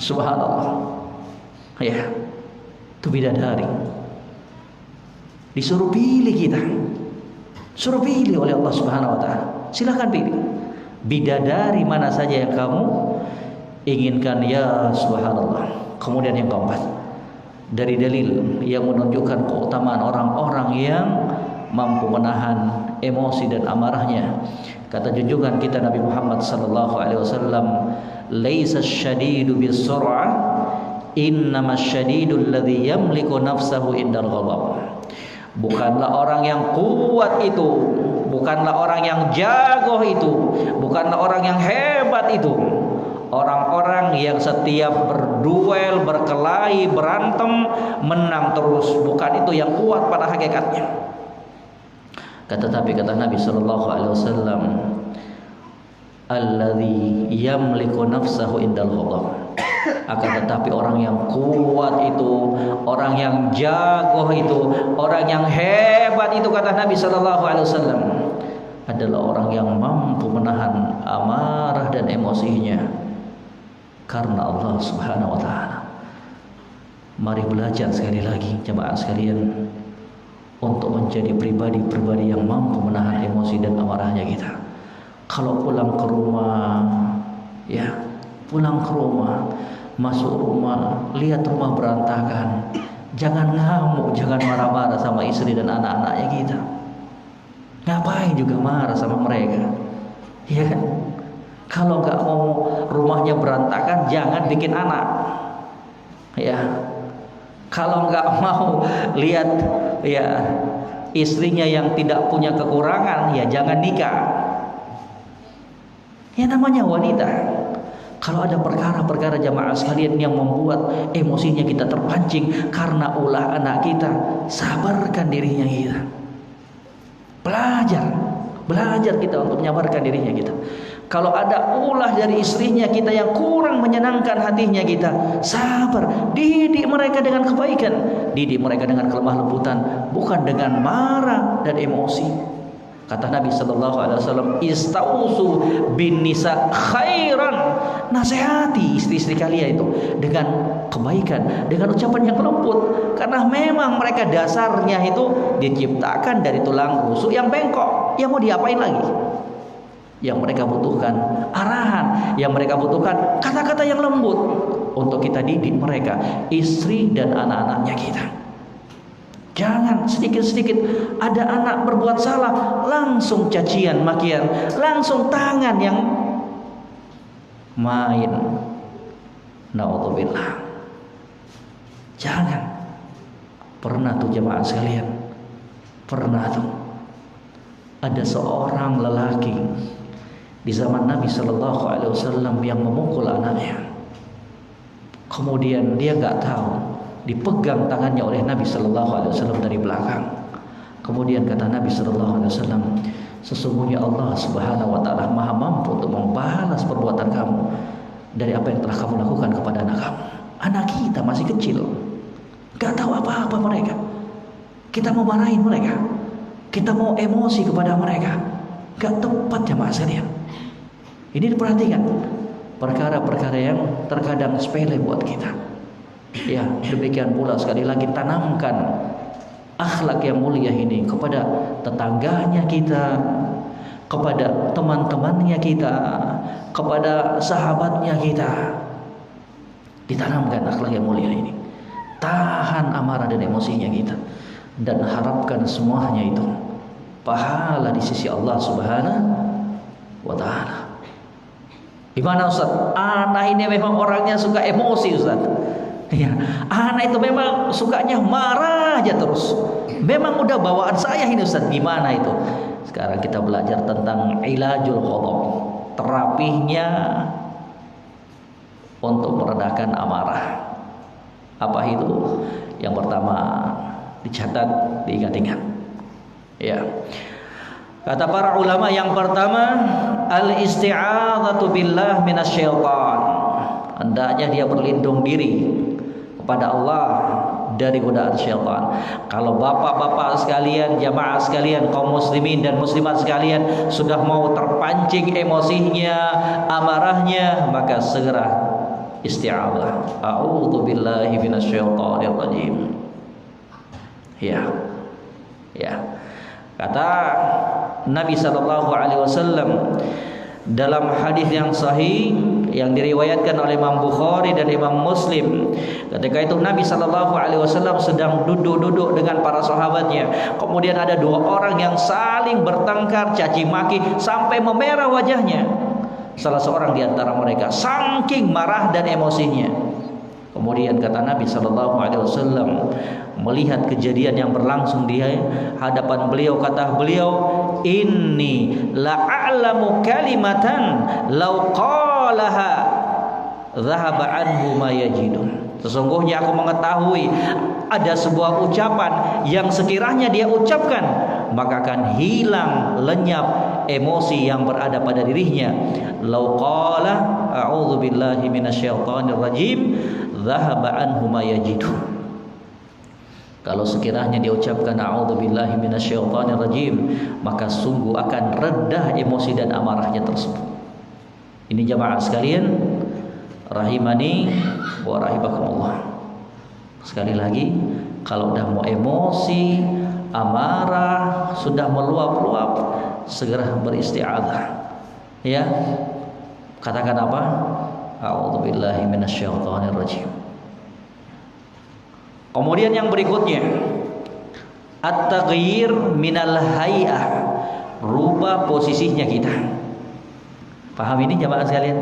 subhanallah ya, itu bidadari. Disuruh pilih kita, suruh pilih oleh Allah Subhanahu wa taala. Silakan pilih bidadari mana saja yang kamu inginkan, ya subhanallah. Kemudian yang keempat, dari dalil yang menunjukkan keutamaan orang-orang yang mampu menahan emosi dan amarahnya, kata junjungan kita Nabi Muhammad sallallahu alaihi wasallam, laisa syadidu bis-sur'ah, innamas syadidul ladzi yamliku nafsahu indal ghadab. Bukanlah orang yang kuat itu, bukanlah orang yang jago itu, bukanlah orang yang hebat itu, orang-orang yang setiap berduel, berkelahi, berantem, menang terus. Bukan itu yang kuat pada hakikatnya. Kata Nabi sallallahu alaihi wasallam, alladzi yamliku nafsahu indal ghadab. Akan tetapi orang yang kuat itu, orang yang jago itu, orang yang hebat itu, kata Nabi sallallahu alaihi wasallam, adalah orang yang mampu menahan amarah dan emosinya karena Allah Subhanahu wa taala. Mari belajar sekali lagi jemaah sekalian untuk menjadi pribadi-pribadi yang mampu menahan emosi dan amarahnya kita. Kalau pulang ke rumah, ya, pulang ke rumah, masuk rumah, lihat rumah berantakan, jangan ngamuk, jangan marah-marah sama istri dan anak-anaknya kita. Ngapain juga marah sama mereka, ya kan? Kalau nggak mau rumahnya berantakan, jangan bikin anak, ya. Kalau nggak mau lihat ya istrinya yang tidak punya kekurangan, ya jangan nikah. Ya namanya wanita. Kalau ada perkara-perkara jamaah sekalian yang membuat emosinya kita terpancing karena ulah anak kita, sabarkan dirinya kita. Belajar kita untuk menyabarkan dirinya kita. Kalau ada ulah dari istrinya kita yang kurang menyenangkan hatinya kita, sabar, didik mereka dengan kebaikan, didik mereka dengan kelemah lembutan, bukan dengan marah dan emosi. Kata Nabi sallallahu alaihi wasallam, istausu bin nisa khairan. Nasihati istri-istri kalian itu dengan kebaikan, dengan ucapan yang lembut, karena memang mereka dasarnya itu diciptakan dari tulang rusuk yang bengkok. Ya mau diapain lagi? Yang mereka butuhkan arahan, yang mereka butuhkan kata-kata yang lembut untuk kita didik mereka, istri dan anak-anaknya kita. Jangan sedikit-sedikit ada anak berbuat salah langsung cacian, makian, langsung tangan yang main. Naudzubillah. Jangan. Pernah tuh jemaah sekalian, pernah tuh ada seorang lelaki di zaman Nabi Shallallahu Alaihi Wasallam yang memukul anaknya. Kemudian dia nggak tahu, dipegang tangannya oleh Nabi Shallallahu Alaihi Wasallam dari belakang. Kemudian kata Nabi Shallallahu Alaihi Wasallam, sesungguhnya Allah Subhanahu Wa Taala Maha mampu untuk membalas perbuatan kamu dari apa yang telah kamu lakukan kepada anak kamu. Anak kita masih kecil, nggak tahu apa-apa mereka. Kita mau marahin mereka, kita mau emosi kepada mereka, nggak tepat jemaah sekalian. Ini diperhatikan, perkara-perkara yang terkadang sepele buat kita. Ya, demikian pula sekali lagi tanamkan akhlak yang mulia ini kepada tetangganya kita, kepada teman-temannya kita, kepada sahabatnya kita. Ditanamkan akhlak yang mulia ini. Tahan amarah dan emosinya kita, dan harapkan semuanya itu pahala di sisi Allah Subhanahu wa Ta'ala. Gimana Ustaz? Anak ini memang orangnya suka emosi Ustaz. Ya, anak itu memang sukanya marah aja terus. Memang udah bawaan saya ini Ustaz. Gimana itu? Sekarang kita belajar tentang ilajul ghadab, terapinya untuk meredakan amarah. Apa itu? Yang pertama, dicatat, diingat-ingat. Ya. Kata para ulama, yang pertama, al-isti'adzatu billah minasyaitan. Hendaknya dia berlindung diri kepada Allah dari godaan syaitan. Kalau bapak-bapak sekalian, jamaah sekalian, kaum muslimin dan muslimat sekalian sudah mau terpancing emosinya, amarahnya, maka segera isti'adzah. A'udzu billahi minasyaitonir rajim. Ya. Kata Nabi sallallahu alaihi wasallam dalam hadis yang sahih yang diriwayatkan oleh Imam Bukhari dan Imam Muslim, ketika itu Nabi sallallahu alaihi wasallam sedang duduk-duduk dengan para sahabatnya. Kemudian ada dua orang yang saling bertengkar, caci maki sampai memerah wajahnya. Salah seorang di antara mereka saking marah dan emosinya. Kemudian kata Nabi sallallahu alaihi wasallam, melihat kejadian yang berlangsung di hadapan beliau, kata beliau, inni la'alamu kalimatan law qalaha dhahaba anhu ma yajidun. Sesungguhnya aku mengetahui ada sebuah ucapan yang sekiranya dia ucapkan maka akan hilang, lenyap emosi yang berada pada dirinya. Law qala a'udzu billahi minasyaitonir rajim dhahaba anhu ma yajidun. Kalau sekiranya dia ucapkan a'udzubillahi minasyaitonir rajim, maka sungguh akan reda emosi dan amarahnya tersebut. Ini jamaah sekalian, rahimani wa rahimakumullah. Sekali lagi, kalau udah mau emosi, amarah, sudah meluap-luap, segera beristi'adzah. Ya. Katakan apa? A'udzubillahi minasyaitonir rajim. Kemudian yang berikutnya, at-taghyir minal hay'ah, rubah posisinya kita. Paham ini jamaah sekalian?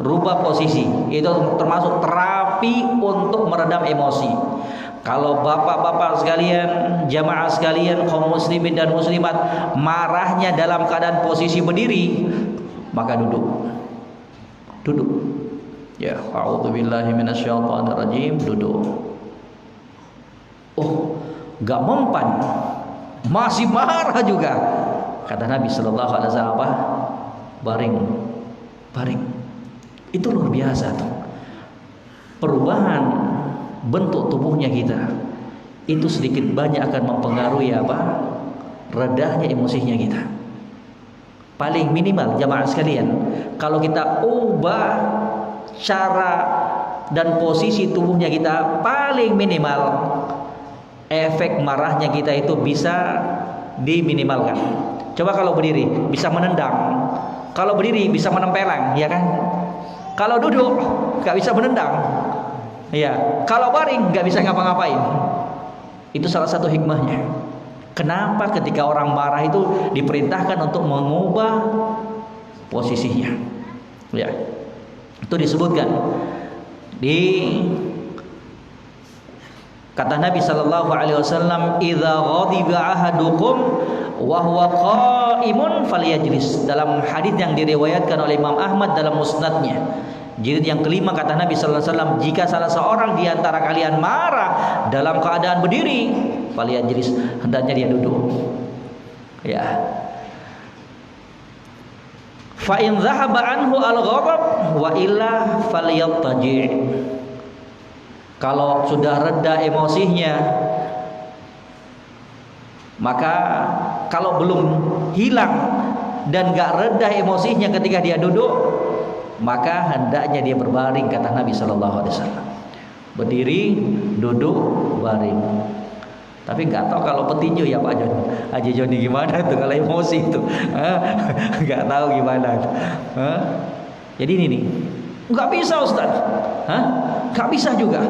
Rubah posisi, itu termasuk terapi untuk meredam emosi. Kalau bapak-bapak sekalian, jamaah sekalian, kaum muslimin dan muslimat marahnya dalam keadaan posisi berdiri, maka duduk. Duduk. Ya, a'udzubillahi minasyaitonir rajim, duduk. Oh, gak mempan, masih marah juga. Kata Nabi sallallahu alaihi wasallam apa? Baring. Itu luar biasa tuh. Perubahan bentuk tubuhnya kita itu sedikit banyak akan mempengaruhi apa? Redahnya emosinya kita. Paling minimal jamaah sekalian, kalau kita ubah cara dan posisi tubuhnya kita, paling minimal efek marahnya kita itu bisa diminimalkan. Coba kalau berdiri bisa menendang, kalau berdiri bisa menempeleng, ya kan? Kalau duduk nggak bisa menendang, ya. Kalau baring nggak bisa ngapa-ngapain. Itu salah satu hikmahnya. Kenapa ketika orang marah itu diperintahkan untuk mengubah posisinya? Ya, itu disebutkan di kata Nabi sallallahu alaihi wasallam, "Idza ghadiba ahadukum wa huwa qa'imun falyajlis." Dalam hadis yang diriwayatkan oleh Imam Ahmad dalam musnadnya. Jilid yang kelima kata Nabi sallallahu alaihi wasallam, jika salah seorang di antara kalian marah dalam keadaan berdiri, falyajlis, hendaknya dia duduk. Ya. Fa in dhahaba anhu al-ghadab wa illa falyattaji'. Kalau sudah reda emosinya, maka kalau belum hilang dan gak reda emosinya ketika dia duduk, maka hendaknya dia berbaring, kata Nabi sallallahu alaihi wasallam. Berdiri, duduk, baring. Tapi nggak tahu kalau petinju ya Pak Jon. Haji Joni gimana tuh kalau emosi itu? Nggak tahu gimana. Jadi ini nih, nggak bisa Ustaz. Nggak bisa juga.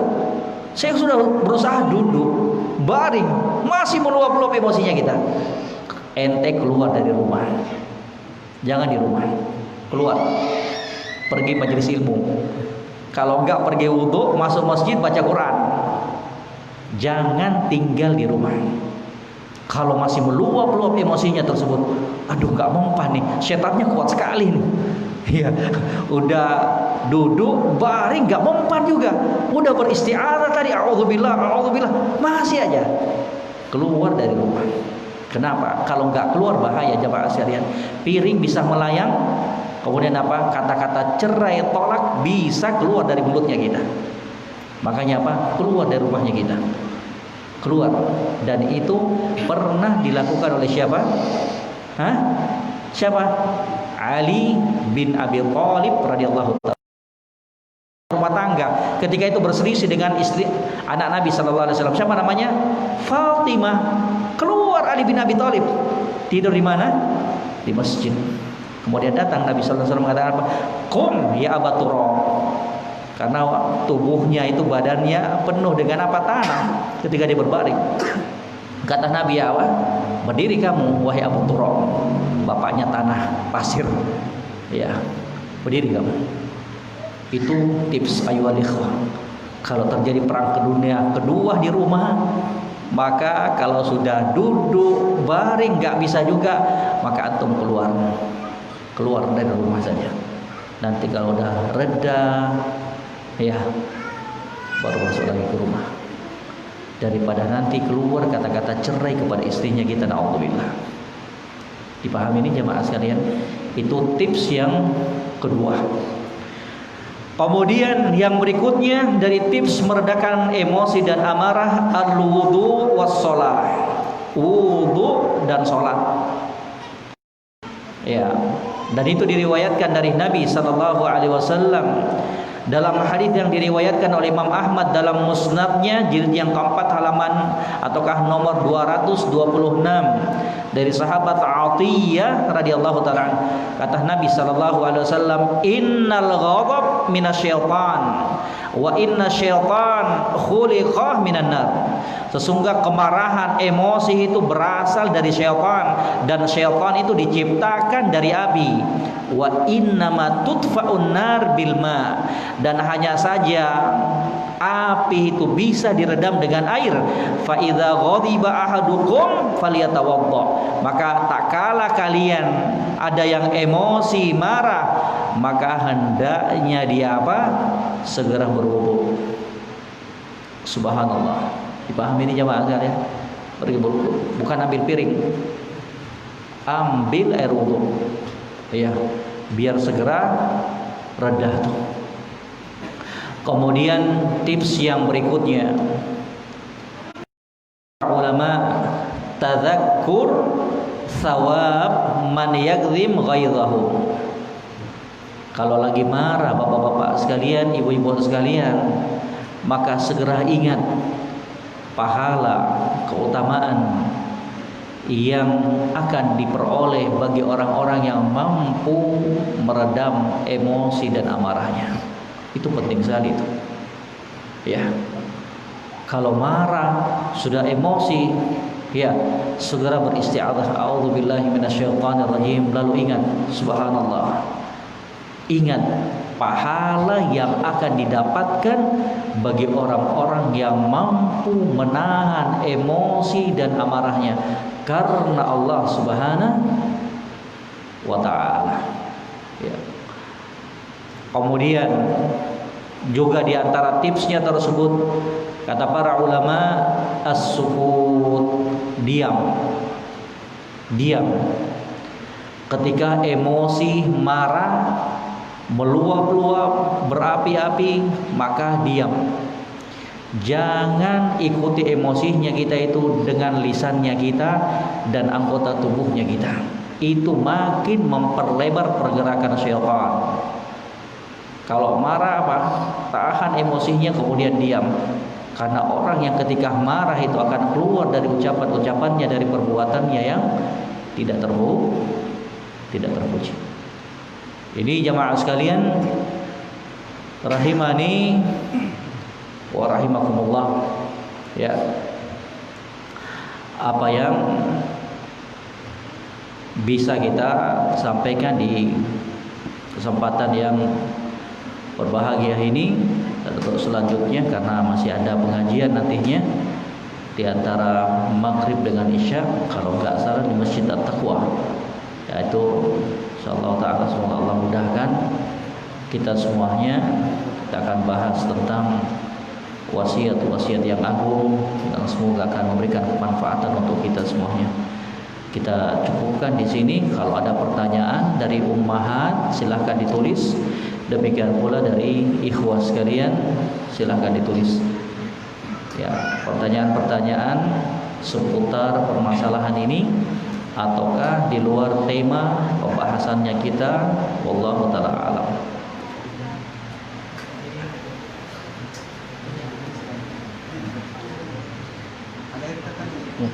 Saya sudah berusaha duduk, baring, masih meluap-luap emosinya kita. Ente keluar dari rumah. Jangan di rumah. Keluar. Pergi majelis ilmu. Kalau enggak pergi wudu, masuk masjid baca Quran. Jangan tinggal di rumah. Kalau masih meluap-luap emosinya tersebut, aduh enggak mempan nih, setannya kuat sekali nih. Ya, udah duduk, baring, nggak mempan juga. Udah beristi'adzah tadi, a'udzubillah, masih aja keluar dari rumah. Kenapa? Kalau nggak keluar bahaya jamaah sekalian. Piring bisa melayang, kemudian apa? Kata-kata cerai, tolak bisa keluar dari mulutnya kita. Makanya apa? Keluar dari rumahnya kita. Keluar. Dan itu pernah dilakukan oleh siapa? Hah? Siapa? Ali bin Abi Thalib radhiyallahu ta'ala. Rumah tangga ketika itu berselisih dengan istri anak Nabi sallallahu alaihi wasallam. Siapa namanya? Fatimah. Keluar Ali bin Abi Thalib. Tidur di mana? Di masjid. Kemudian datang Nabi sallallahu alaihi wasallam mengatakan apa? Qum ya Aba Turab. Karena tubuhnya itu badannya penuh dengan apa? Tanah ketika dia berbaring. Kata Nabi ya Allah, berdiri kamu wahai Abu Turab. Bapaknya tanah pasir. Ya, berdiri kamu. Itu tips ayyuhal ikhwah. Kalau terjadi perang dunia kedua di rumah, maka kalau sudah duduk baring nggak bisa juga, maka antum keluar dari rumah saja. Nanti kalau udah reda, ya baru masuk lagi ke rumah. Daripada nanti keluar kata-kata cerai kepada istrinya kita, naudzubillah. Dipahami ini jemaah sekalian? Itu tips yang kedua. Kemudian yang berikutnya dari tips meredakan emosi dan amarah, al-wudu was-shalah. Wudu dan salat. Ya, dan itu diriwayatkan dari Nabi sallallahu alaihi wasallam dalam hadis yang diriwayatkan oleh Imam Ahmad dalam musnadnya jilid yang keempat halaman ataukah nomor 226 dari sahabat Atiyah radhiyallahu taala. Kata Nabi sallallahu alaihi wasallam, innal ghadab minasyaitan wa inna syaitan khuliqa minan nar. Sesungguhnya kemarahan, emosi itu berasal dari syaitan, dan syaitan itu diciptakan dari api. Wa innama tudfa'un nar bil ma, dan hanya saja api itu bisa diredam dengan air. Fa idza ghadiba ahadukum falyatawadda, maka tak kala kalian ada yang emosi marah, maka hendaknya dia apa? Segera berwudu. Subhanallah. Dipahami ini jemaah sekalian? Pergi berwudu, bukan ambil piring. Ambil air wudu. Ya, biar segera reda tuh. Kemudian tips yang berikutnya, ulama tadzakkur thawab man yakzim ghaidhahu. Kalau lagi marah bapak-bapak sekalian, ibu-ibu sekalian, maka segera ingat pahala, keutamaan yang akan diperoleh bagi orang-orang yang mampu meredam emosi dan amarahnya. Itu penting sekali itu. Ya. Kalau marah, sudah emosi, ya, segera beristi'adzah, a'udzubillahi minasyaitonirrajim, lalu ingat, subhanallah. Ingat pahala yang akan didapatkan bagi orang-orang yang mampu menahan emosi dan amarahnya karena Allah Subhanahu wa taala. Ya. Kemudian juga di antara tipsnya tersebut, kata para ulama, as-sukut, diam. Ketika emosi, marah, meluap-luap, berapi-api, maka diam. Jangan ikuti emosinya kita itu dengan lisannya kita dan anggota tubuhnya kita. Itu makin memperlebar pergerakan syaitan. Kalau marah apa? Tahan emosinya kemudian diam. Karena orang yang ketika marah itu akan keluar dari ucapan-ucapannya, dari perbuatannya yang tidak terpuji. Ini jamaah sekalian rahimani wa rahimakumullah, ya, apa yang bisa kita sampaikan di kesempatan yang berbahagia ini. Dan untuk selanjutnya, karena masih ada pengajian nantinya di antara maghrib dengan isya, kalau nggak salah di Masjid At-Taqwa, yaitu Insyaallah taala semoga Allah mudahkan kita semuanya. Kita akan bahas tentang wasiat-wasiat yang agung yang semoga akan memberikan kemanfaatan untuk kita semuanya. Kita cukupkan di sini. Kalau ada pertanyaan dari ummahat silahkan ditulis. Demikian pula dari ikhwah sekalian silahkan ditulis. Ya, pertanyaan-pertanyaan seputar permasalahan ini ataukah di luar tema pembahasannya kita, wallahu taala alam. Ada yang tertanya? Ya.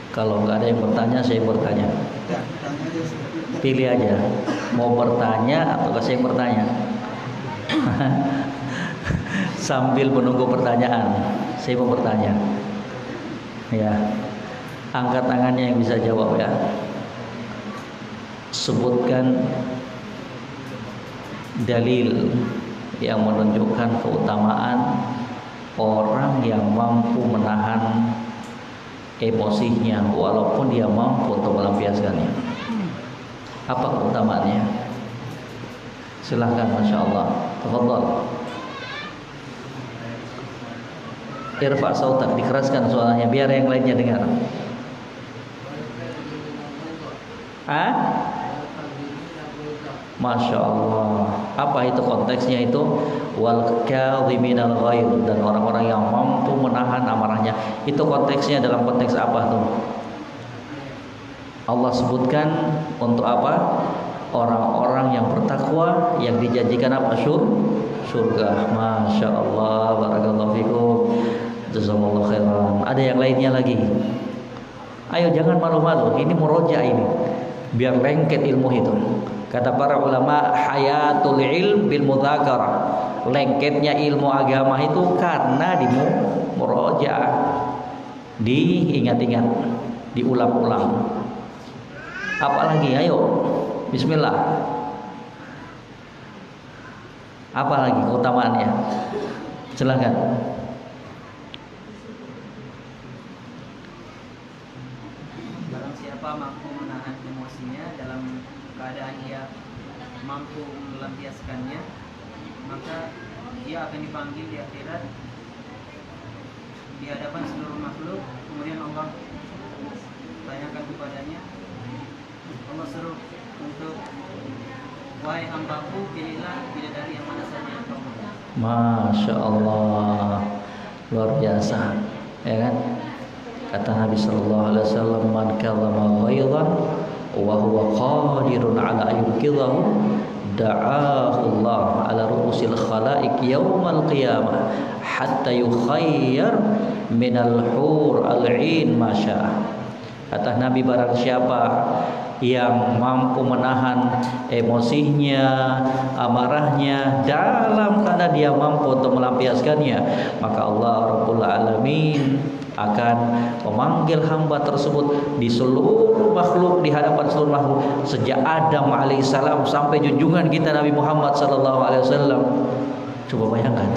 Kalau nggak ada yang bertanya, saya bertanya. Ya, tanya aja seperti Pilih aja, mau bertanya atau saya bertanya. Sambil menunggu pertanyaan, saya mau bertanya. Ya, angkat tangannya yang bisa jawab ya. Sebutkan dalil yang menunjukkan keutamaan orang yang mampu menahan emosinya walaupun dia mampu untuk melampiaskannya. Apa keutamaannya? Silahkan, masya Allah. Tafadhal. Irfa sautak, dikeraskan suaranya biar yang lainnya dengar. Masya Allah. Apa itu konteksnya itu? Wal kadhiminal ghaidh, dan orang-orang yang mampu menahan amarahnya. Itu konteksnya dalam konteks apa tuh? Allah sebutkan untuk apa? Orang-orang yang bertakwa yang dijanjikan apa? Surga. Masya Allah. Barakallahu fikum. Jazakallahu khairan. Ada yang lainnya lagi? Ayo jangan malu-malu. Ini muroja ini. Biar lengket ilmu itu. Kata para ulama, hayatul ilm bil mudzakarah. Lengketnya ilmu agama itu karena di murojaah, diingat-ingat, diulang-ulang. Apalagi? Ayo, bismillah. Apalagi keutamaannya? Silakan. Barang siapa mampu menahan emosinya dalam keadaan ia mampu melampiaskannya, maka ia akan dipanggil di akhirat di hadapan seluruh makhluk. Kemudian Allah tanyakan kepadanya, Allah suruh untuk, wahai hambaku, pilihlah bidadari yang mana saja yang kau mau. Masya Allah, luar biasa, ya kan? Kata Nabi Sallallahu Alaihi Wasallam, man kadzama ghaidhan wa huwa qadirun ala ayyukidahu da'ahu Allah ala ru'usil khalaiq yaumal qiyamah hatta yukhayyar minal hur al-'in masya. Kata Nabi, barang siapa yang mampu menahan emosinya, amarahnya dalam keadaan dia mampu untuk melampiaskannya, maka Allah Rabbul Alamin akan memanggil hamba tersebut di seluruh makhluk, di hadapan seluruh makhluk, sejak Adam alaihissalam sampai junjungan kita Nabi Muhammad sallallahu alaihi wasallam. Coba bayangkan,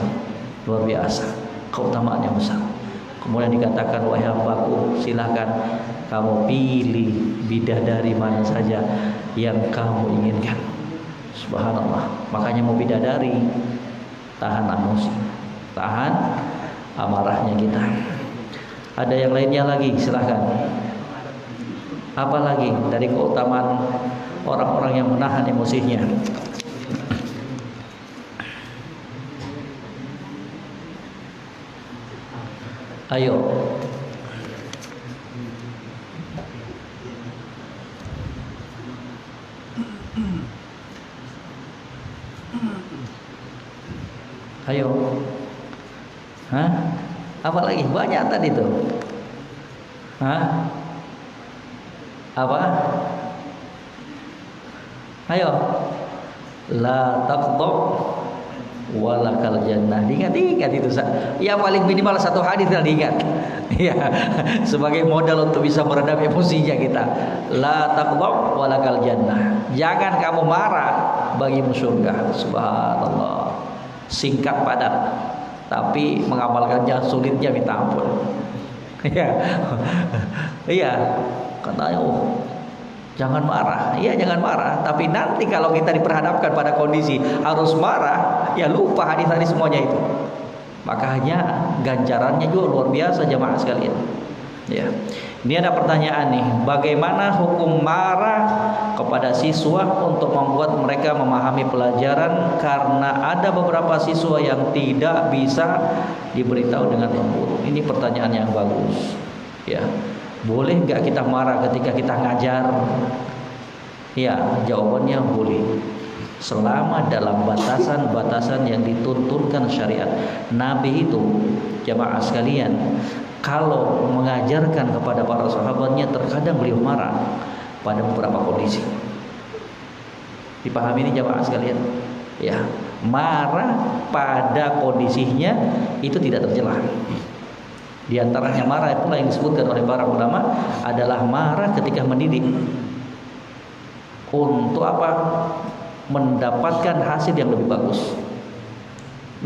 luar biasa, keutamaan yang besar. Kemudian dikatakan, wahai hambaku, silakan kamu pilih bidadari mana saja yang kamu inginkan. Subhanallah. Makanya mau bidadari, tahan emosi, tahan amarahnya kita. Ada yang lainnya lagi? Silahkan. Apa lagi dari keutamaan orang-orang yang menahan emosinya? Ayo. Ayo. Hah? Apa lagi? Banyak tadi tuh. Hah? Apa? Ayo. La taqdab walakal jannah. Diingat itu. Ya paling minimal satu hadis sudah diingat. Ya, sebagai modal untuk bisa meredam emosinya kita. La taghdab walakal jannah. Jangan kamu marah, bagimu surga. Subhanallah. Singkat padat, tapi mengamalkannya sulitnya minta ampun. Iya. Iya. Katanya, jangan marah. Iya, jangan marah. Tapi nanti kalau kita diperhadapkan pada kondisi harus marah, ya lupa hadis-hadis semuanya itu. Makanya ganjarannya juga luar biasa jamaah sekalian. Ya. Ini ada pertanyaan nih, bagaimana hukum marah kepada siswa untuk membuat mereka memahami pelajaran karena ada beberapa siswa yang tidak bisa diberitahu dengan lembut. Ini pertanyaan yang bagus. Ya. Boleh nggak kita marah ketika kita ngajar? Ya, jawabannya boleh. Selama dalam batasan-batasan yang dituntunkan syariat. Nabi itu, jamaah sekalian, kalau mengajarkan kepada para sahabatnya, terkadang beliau marah pada beberapa kondisi. Dipahami ini jamaah sekalian? Ya, marah pada kondisinya itu tidak tercela. Di antaranya marah pula yang disebutkan oleh para ulama adalah marah ketika mendidik. Untuk apa? Mendapatkan hasil yang lebih bagus.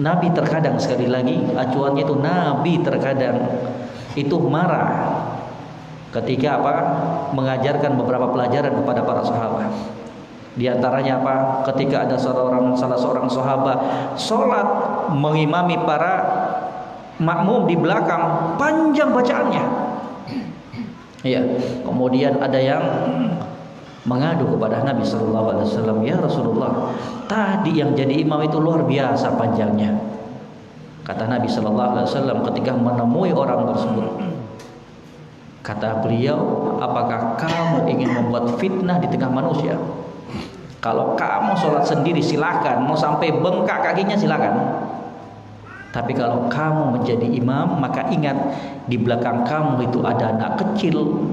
Nabi terkadang, sekali lagi acuannya itu, Nabi terkadang itu marah ketika apa? Mengajarkan beberapa pelajaran kepada para sahabat. Di antaranya apa? Ketika ada salah seorang sahabat sholat mengimami para makmum di belakang, panjang bacaannya. Iya. Kemudian ada yang mengadu kepada Nabi Sallallahu Alaihi Wasallam, ya Rasulullah, tadi yang jadi imam itu luar biasa panjangnya. Kata Nabi Sallallahu Alaihi Wasallam ketika menemui orang tersebut, kata beliau, apakah kamu ingin membuat fitnah di tengah manusia? Kalau kamu sholat sendiri silakan, mau sampai bengkak kakinya silakan. Tapi kalau kamu menjadi imam, maka ingat di belakang kamu itu ada anak kecil.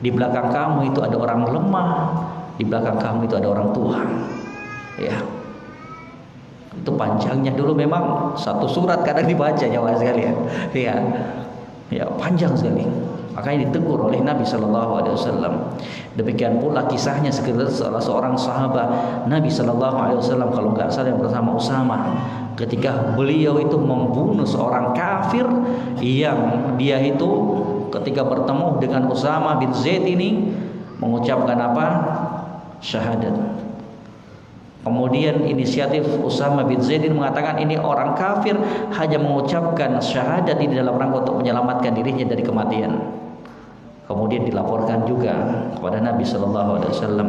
Di belakang kamu itu ada orang lemah, di belakang kamu itu ada orang tua. Ya. Itu panjangnya dulu memang satu surat kadang dibaca jamaah sekalian. Ya. Ya, panjang sekali. Makanya ditegur oleh Nabi Sallallahu Alaihi Wasallam. Demikian pula kisahnya salah seorang sahabat Nabi Sallallahu Alaihi Wasallam, kalau nggak salah yang bersama Usama, ketika beliau itu membunuh seorang kafir yang dia itu ketika bertemu dengan Usama bin Zaid ini mengucapkan apa? Syahadat. Kemudian inisiatif Usama bin Zaid ini mengatakan ini orang kafir hanya mengucapkan syahadat ini dalam rangka untuk menyelamatkan dirinya dari kematian. Kemudian dilaporkan juga kepada Nabi Sallallahu Alaihi Wasallam.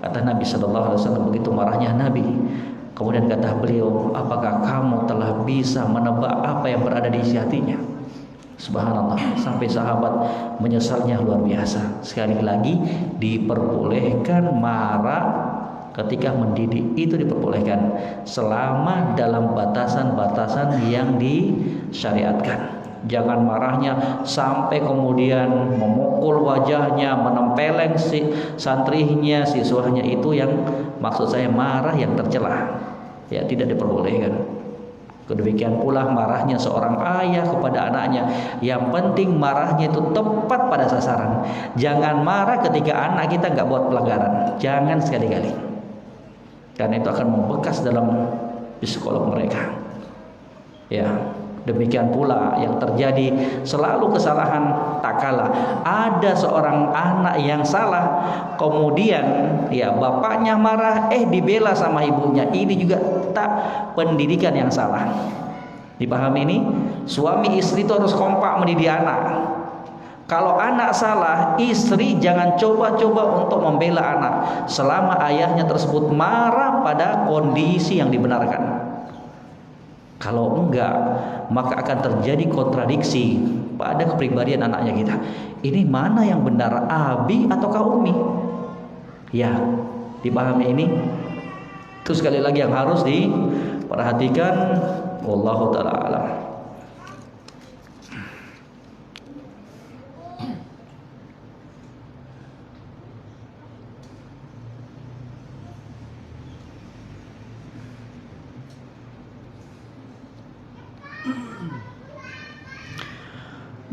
Kata Nabi Sallallahu Alaihi Wasallam, begitu marahnya Nabi. Kemudian kata beliau, apakah kamu telah bisa menebak apa yang berada di isi hatinya? Subhanallah, sampai sahabat menyesalnya luar biasa. Sekali lagi diperbolehkan marah ketika mendidik, itu diperbolehkan selama dalam batasan-batasan yang disyariatkan. Jangan marahnya sampai kemudian memukul wajahnya, menempeleng si santrinya, siswanya, itu yang maksud saya marah yang tercela. Ya, tidak diperbolehkan. Demikian pula marahnya seorang ayah kepada anaknya. Yang penting marahnya itu tepat pada sasaran. Jangan marah ketika anak kita nggak buat pelanggaran. Jangan sekali-kali. Karena itu akan membekas dalam psikolog mereka. Ya, demikian pula yang terjadi selalu kesalahan tak kalah. Ada seorang anak yang salah, kemudian ya bapaknya marah, dibela sama ibunya. Ini juga tak pendidikan yang salah. Dipahami ini? Suami istri itu harus kompak mendidik anak. Kalau anak salah, istri jangan coba-coba untuk membela anak selama ayahnya tersebut marah pada kondisi yang dibenarkan. Kalau enggak, maka akan terjadi kontradiksi pada kepribadian anaknya kita. Ini mana yang benar, abi ataukah umi? Ya, dipahami ini? Itu sekali lagi yang harus diperhatikan. Wallahu ta'ala alam.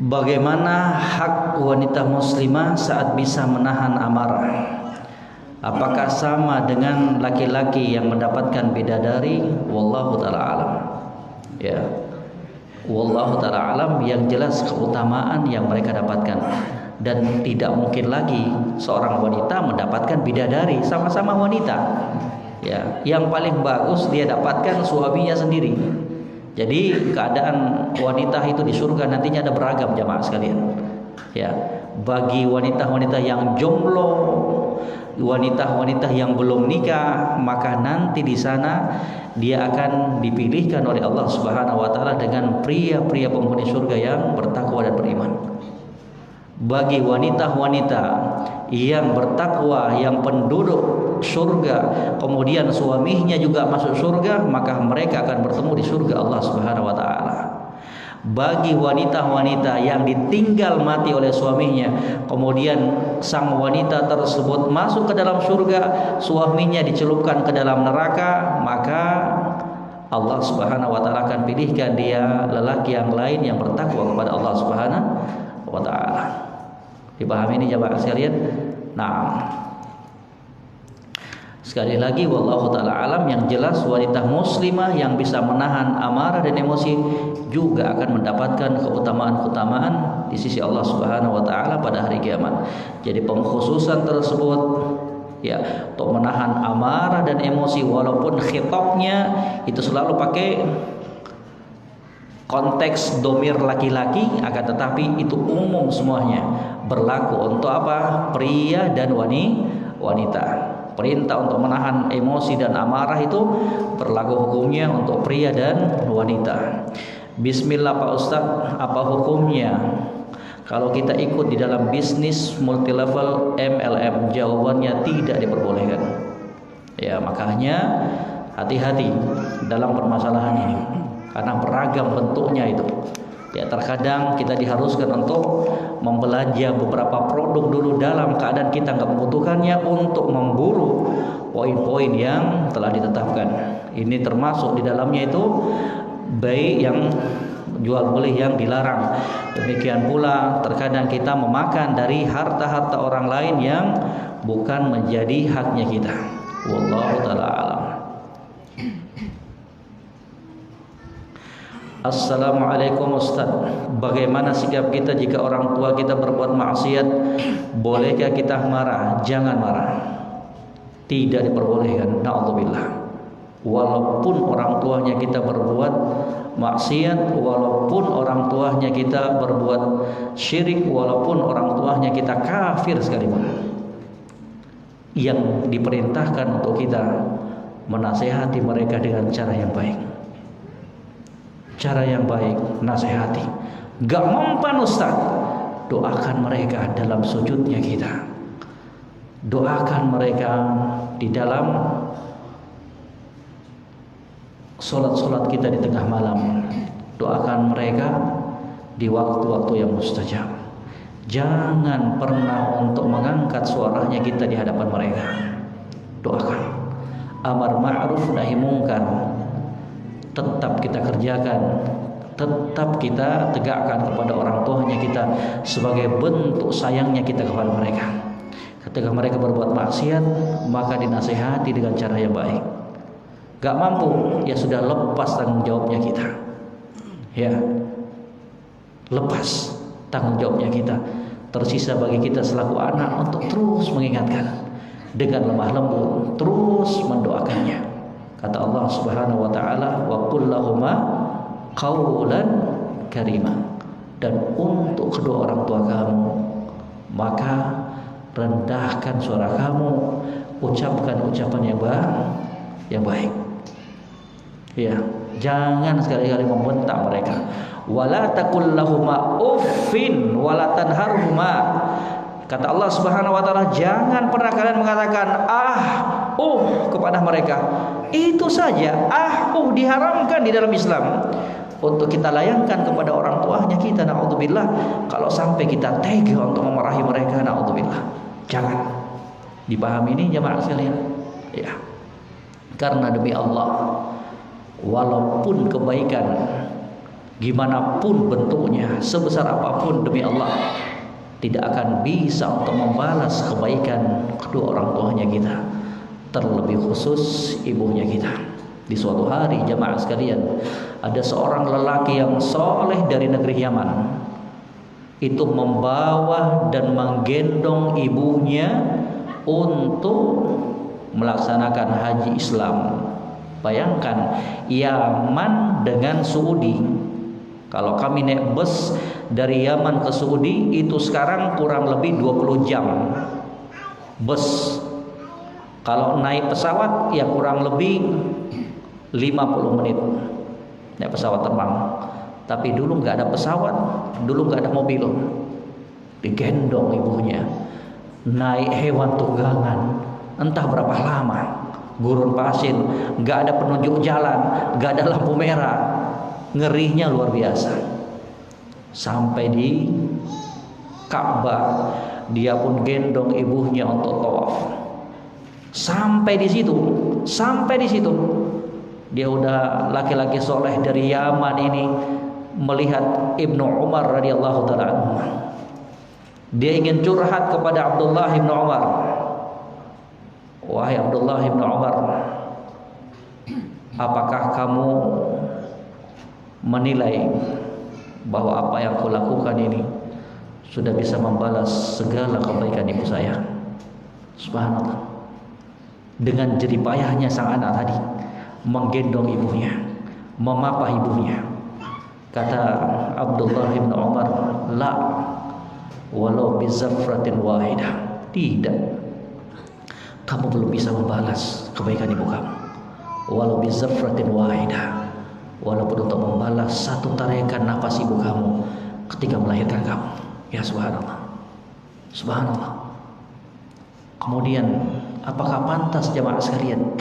Bagaimana hak wanita muslimah saat bisa menahan amarah? Apakah sama dengan laki-laki yang mendapatkan bidadari? Wallahu ta'ala alam. Ya, wallahu ta'ala alam. Yang jelas keutamaan yang mereka dapatkan, dan tidak mungkin lagi seorang wanita mendapatkan bidadari, sama-sama wanita. Ya, yang paling bagus dia dapatkan suaminya sendiri. Jadi keadaan wanita itu di surga nantinya ada beragam, jamaah sekalian. Ya, bagi wanita-wanita yang jomblo, wanita-wanita yang belum nikah, maka nanti di sana dia akan dipilihkan oleh Allah Subhanahu wa taala dengan pria-pria penghuni surga yang bertakwa dan beriman. Bagi wanita-wanita yang bertakwa, yang penduduk surga, kemudian suaminya juga masuk surga, maka mereka akan bertemu di surga Allah Subhanahu wa taala. Bagi wanita-wanita yang ditinggal mati oleh suaminya, kemudian sang wanita tersebut masuk ke dalam surga, suaminya dicelupkan ke dalam neraka, maka Allah Subhanahu wa taala akan pilihkan dia lelaki yang lain yang bertakwa kepada Allah Subhanahu wa taala. Dipahami ini jamaah sekalian? Nah, sekali lagi wallahu taala alam, yang jelas wanita muslimah yang bisa menahan amarah dan emosi juga akan mendapatkan keutamaan-keutamaan di sisi Allah Subhanahu wa taala pada hari kiamat. Jadi pengkhususan tersebut ya untuk menahan amarah dan emosi, walaupun khitabnya itu selalu pakai konteks domir laki-laki, akan tetapi itu umum semuanya, berlaku untuk apa? Pria dan wanita. Perintah untuk menahan emosi dan amarah itu berlaku hukumnya untuk pria dan wanita. Bismillah Pak Ustadz, apa hukumnya kalau kita ikut di dalam bisnis multilevel MLM? Jawabannya tidak diperbolehkan. Ya, makanya hati-hati dalam permasalahan ini, karena beragam bentuknya itu. Ya, terkadang kita diharuskan untuk membelanja beberapa produk dulu dalam keadaan kita nggak membutuhkannya untuk memburu poin-poin yang telah ditetapkan. Ini termasuk di dalamnya itu baik yang jual beli yang dilarang. Demikian pula terkadang kita memakan dari harta-harta orang lain yang bukan menjadi haknya kita. Wallahu ta'ala alam. Assalamualaikum Ustaz, bagaimana sikap kita jika orang tua kita berbuat maksiat? Bolehkah kita marah? Jangan marah, tidak diperbolehkan. Na'udzubillah. Walaupun orang tuanya kita berbuat maksiat, walaupun orang tuanya kita berbuat syirik, walaupun orang tuanya kita kafir sekalipun, yang diperintahkan untuk kita menasehati mereka dengan cara yang baik. Cara yang baik, nasihati. Gak mempan Ustaz, doakan mereka dalam sujudnya kita, doakan mereka di dalam solat-solat kita di tengah malam, doakan mereka di waktu-waktu yang mustajab. Jangan pernah untuk mengangkat suaranya kita di hadapan mereka. Doakan. Amar ma'ruf nahi mungkar tetap kita kerjakan, tetap kita tegakkan kepada orang tuanya kita sebagai bentuk sayangnya kita kepada mereka. Ketika mereka berbuat maksiat, maka dinasihati dengan cara yang baik. Gak mampu, ya sudah, lepas tanggung jawabnya kita. Ya, lepas tanggung jawabnya kita. Tersisa bagi kita selaku anak untuk terus mengingatkan dengan lemah lembut, terus mendoakannya. Kata Allah Subhanahu wa taala, wa qul lahuma qawlan karima. Dan untuk kedua orang tua kamu, maka rendahkan suara kamu, ucapkan ucapan yang baik. Ya, jangan sekali-kali membentak mereka. Wala taqul lahuma uffin wala tanharhuma. Kata Allah Subhanahu wa taala, jangan pernah kalian mengatakan kepada mereka. Itu saja, diharamkan di dalam Islam untuk kita layangkan kepada orang tuanya kita. Na'udzubillah. Kalau sampai kita tega untuk memarahi mereka, na'udzubillah. Jangan. Dipahami ini jemaah sekalian? Ya. Karena demi Allah, walaupun kebaikan gimana pun bentuknya, sebesar apapun demi Allah, tidak akan bisa untuk membalas kebaikan kedua orang tuanya kita, terlebih khusus ibunya kita. Di suatu hari jamaah sekalian, ada seorang lelaki yang soleh dari negeri Yaman, itu membawa dan menggendong ibunya untuk melaksanakan haji Islam. Bayangkan Yaman dengan Saudi. Kalau kami naik bus dari Yaman ke Saudi itu sekarang kurang lebih 20 jam bus. Kalau naik pesawat ya kurang lebih 50 menit naik pesawat terbang. Tapi dulu nggak ada pesawat, dulu nggak ada mobil, digendong ibunya, naik hewan tunggangan, entah berapa lama, gurun pasir, nggak ada penunjuk jalan, nggak ada lampu merah, ngerinya luar biasa. Sampai di Ka'bah, dia pun gendong ibunya untuk tawaf. Sampai di situ, dia udah laki-laki soleh dari Yaman ini melihat Ibnu Umar radhiyallahu taala anhu. Dia ingin curhat kepada Abdullah ibnu Umar. Wahai Abdullah ibnu Umar, apakah kamu menilai bahwa apa yang kulakukan ini sudah bisa membalas segala kebaikan ibu saya? Subhanallah. Dengan jerih payahnya sang anak tadi menggendong ibunya, memapah ibunya. Kata Abdullah bin Umar, la walau bizafratin wahidah. Tidak, kamu belum bisa membalas kebaikan ibu kamu. Walau bizafratin wahidah, walaupun untuk membalas satu tarikan nafas ibu kamu ketika melahirkan kamu. Ya subhanallah, subhanallah. Kemudian apakah pantas jamaah sekalian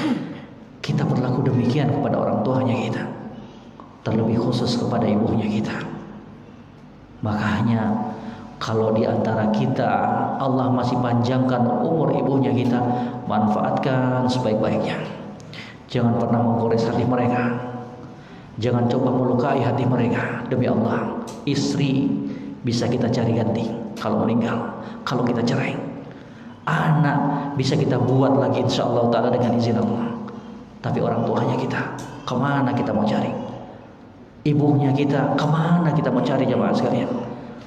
kita berlaku demikian kepada orang tuanya kita, terlebih khusus kepada ibunya kita? Makanya kalau di antara kita Allah masih panjangkan umur ibunya kita, manfaatkan sebaik-baiknya. Jangan pernah menggores hati mereka, jangan coba melukai hati mereka. Demi Allah, istri bisa kita cari ganti kalau meninggal, kalau kita cerai. Anak bisa kita buat lagi insyaallah ta'ala dengan izin Allah. Tapi orang tuanya kita, kemana kita mau cari? Ibunya kita, kemana kita mau cari jamaah sekalian?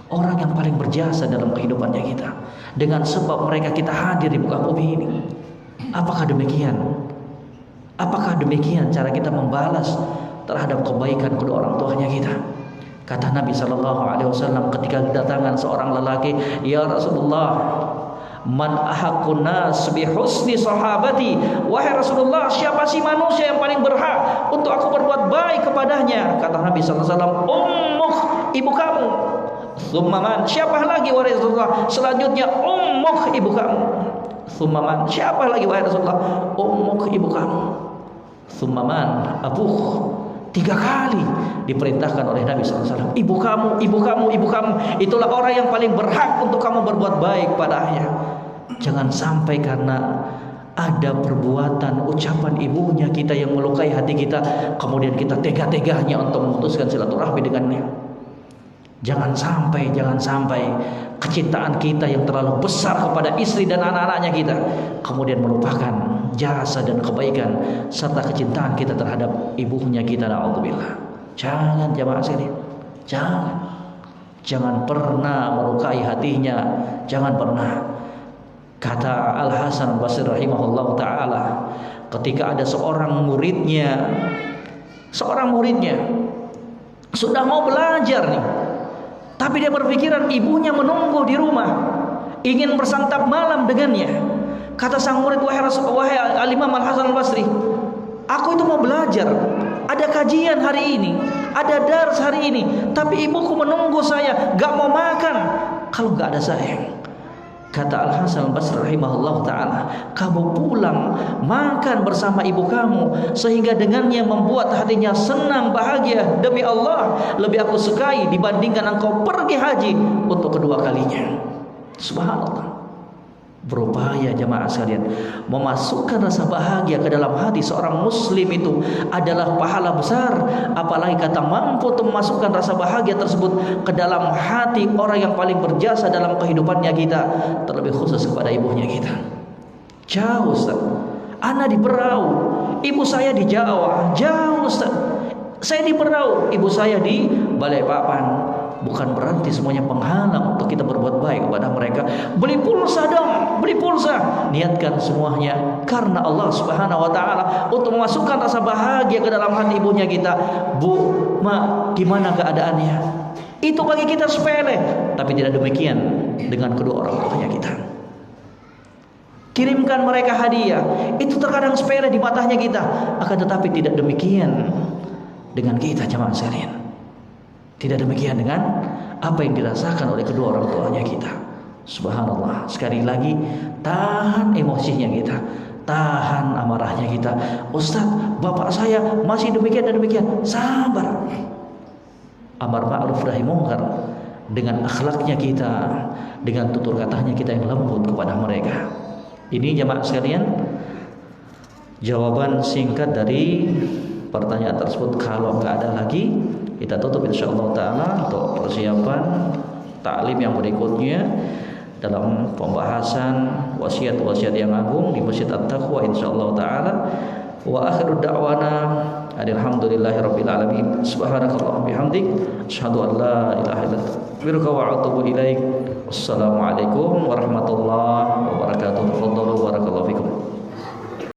Orang yang paling berjasa dalam kehidupannya kita, dengan sebab mereka kita hadir di muka bumi ini. Apakah demikian? Apakah demikian cara kita membalas terhadap kebaikan kedua orang tuanya kita? Kata Nabi SAW ketika kedatangan seorang lelaki, ya Rasulullah, man ahaqqun nas bi husni sahabati. Wahai Rasulullah, siapa sih manusia yang paling berhak untuk aku berbuat baik kepadanya? Kata Nabi SAW, ummuk, ibu kamu. Thummaman, siapa lagi wahai Rasulullah? Selanjutnya ummuk, ibu kamu. Thummaman, siapa lagi wahai Rasulullah? Ummuk, ibu kamu. Thummaman, abuh. 3 kali diperintahkan oleh Nabi SAW, ibu kamu, ibu kamu, ibu kamu. Itulah orang yang paling berhak untuk kamu berbuat baik padanya. Jangan sampai karena ada perbuatan, ucapan ibunya kita yang melukai hati kita, kemudian kita tega-teganya untuk memutuskan silaturahmi dengannya. Jangan sampai kecintaan kita yang terlalu besar kepada istri dan anak-anaknya kita kemudian melupakan jasa dan kebaikan serta kecintaan kita terhadap ibunya kita. Na'udzubillah. Jangan jamaah sekalian, jangan pernah melukai hatinya, jangan pernah. Kata Al Hasan Basri rahimahullah taala, ketika ada seorang muridnya sudah mau belajar nih, tapi dia berpikiran ibunya menunggu di rumah, ingin bersantap malam dengannya. Kata sang murid, wahai Al-Imam Al-Hasan Al-Basri, aku itu mau belajar, ada kajian hari ini, ada dars hari ini, tapi ibuku menunggu saya, gak mau makan kalau gak ada saya. Kata Al-Hasan Al-Basri rahimahullah ta'ala, kamu pulang makan bersama ibu kamu, sehingga dengannya membuat hatinya senang bahagia. Demi Allah, lebih aku sukai dibandingkan engkau pergi haji untuk kedua kalinya. Subhanallah. berupaya jemaah sekalian memasukkan rasa bahagia ke dalam hati seorang muslim itu adalah pahala besar. Apalagi kata mampu untuk memasukkan rasa bahagia tersebut ke dalam hati orang yang paling berjasa dalam kehidupannya kita, terlebih khusus kepada ibunya kita. Jauh Ustaz, ana di Berau, ibu saya di Jawa. Jauh Ustaz, saya di Berau, ibu saya di Balikpapan. Bukan berarti semuanya penghalang untuk kita berbuat baik kepada mereka. Beli pulsa dong, beli pulsa. Niatkan semuanya karena Allah Subhanahu wa taala untuk memasukkan rasa bahagia ke dalam hati ibunya kita. Bu, Ma, gimana keadaannya? Itu bagi kita sepele, tapi tidak demikian dengan kedua orang tuanya kita. Kirimkan mereka hadiah, itu terkadang sepele di matanya kita, akan tetapi tidak demikian dengan kita jemaah sekalian. Tidak demikian dengan apa yang dirasakan oleh kedua orang tuanya kita. Subhanallah. Sekali lagi, tahan emosinya kita, tahan amarahnya kita. Ustaz, bapak saya masih demikian dan demikian. Sabar. Amar ma'ruf nahi munkar, dengan akhlaknya kita, dengan tutur katanya kita yang lembut kepada mereka. Ini jemaah sekalian, jawaban singkat dari pertanyaan tersebut. Kalau nggak ada lagi, kita tutup insyaallah ta'ala untuk persiapan taklim yang berikutnya dalam pembahasan wasiat-wasiat yang agung di Masjid At-Taqwa insyaallah ta'ala. Wa akhiru da'wana alhamdulillahirabbil alamin. Subhanakallah bihamdik asyhadu an la ilaha illa anta astaghfiruka wa atubu ilaik. Wassalamualaikum warahmatullahi wabarakatuh.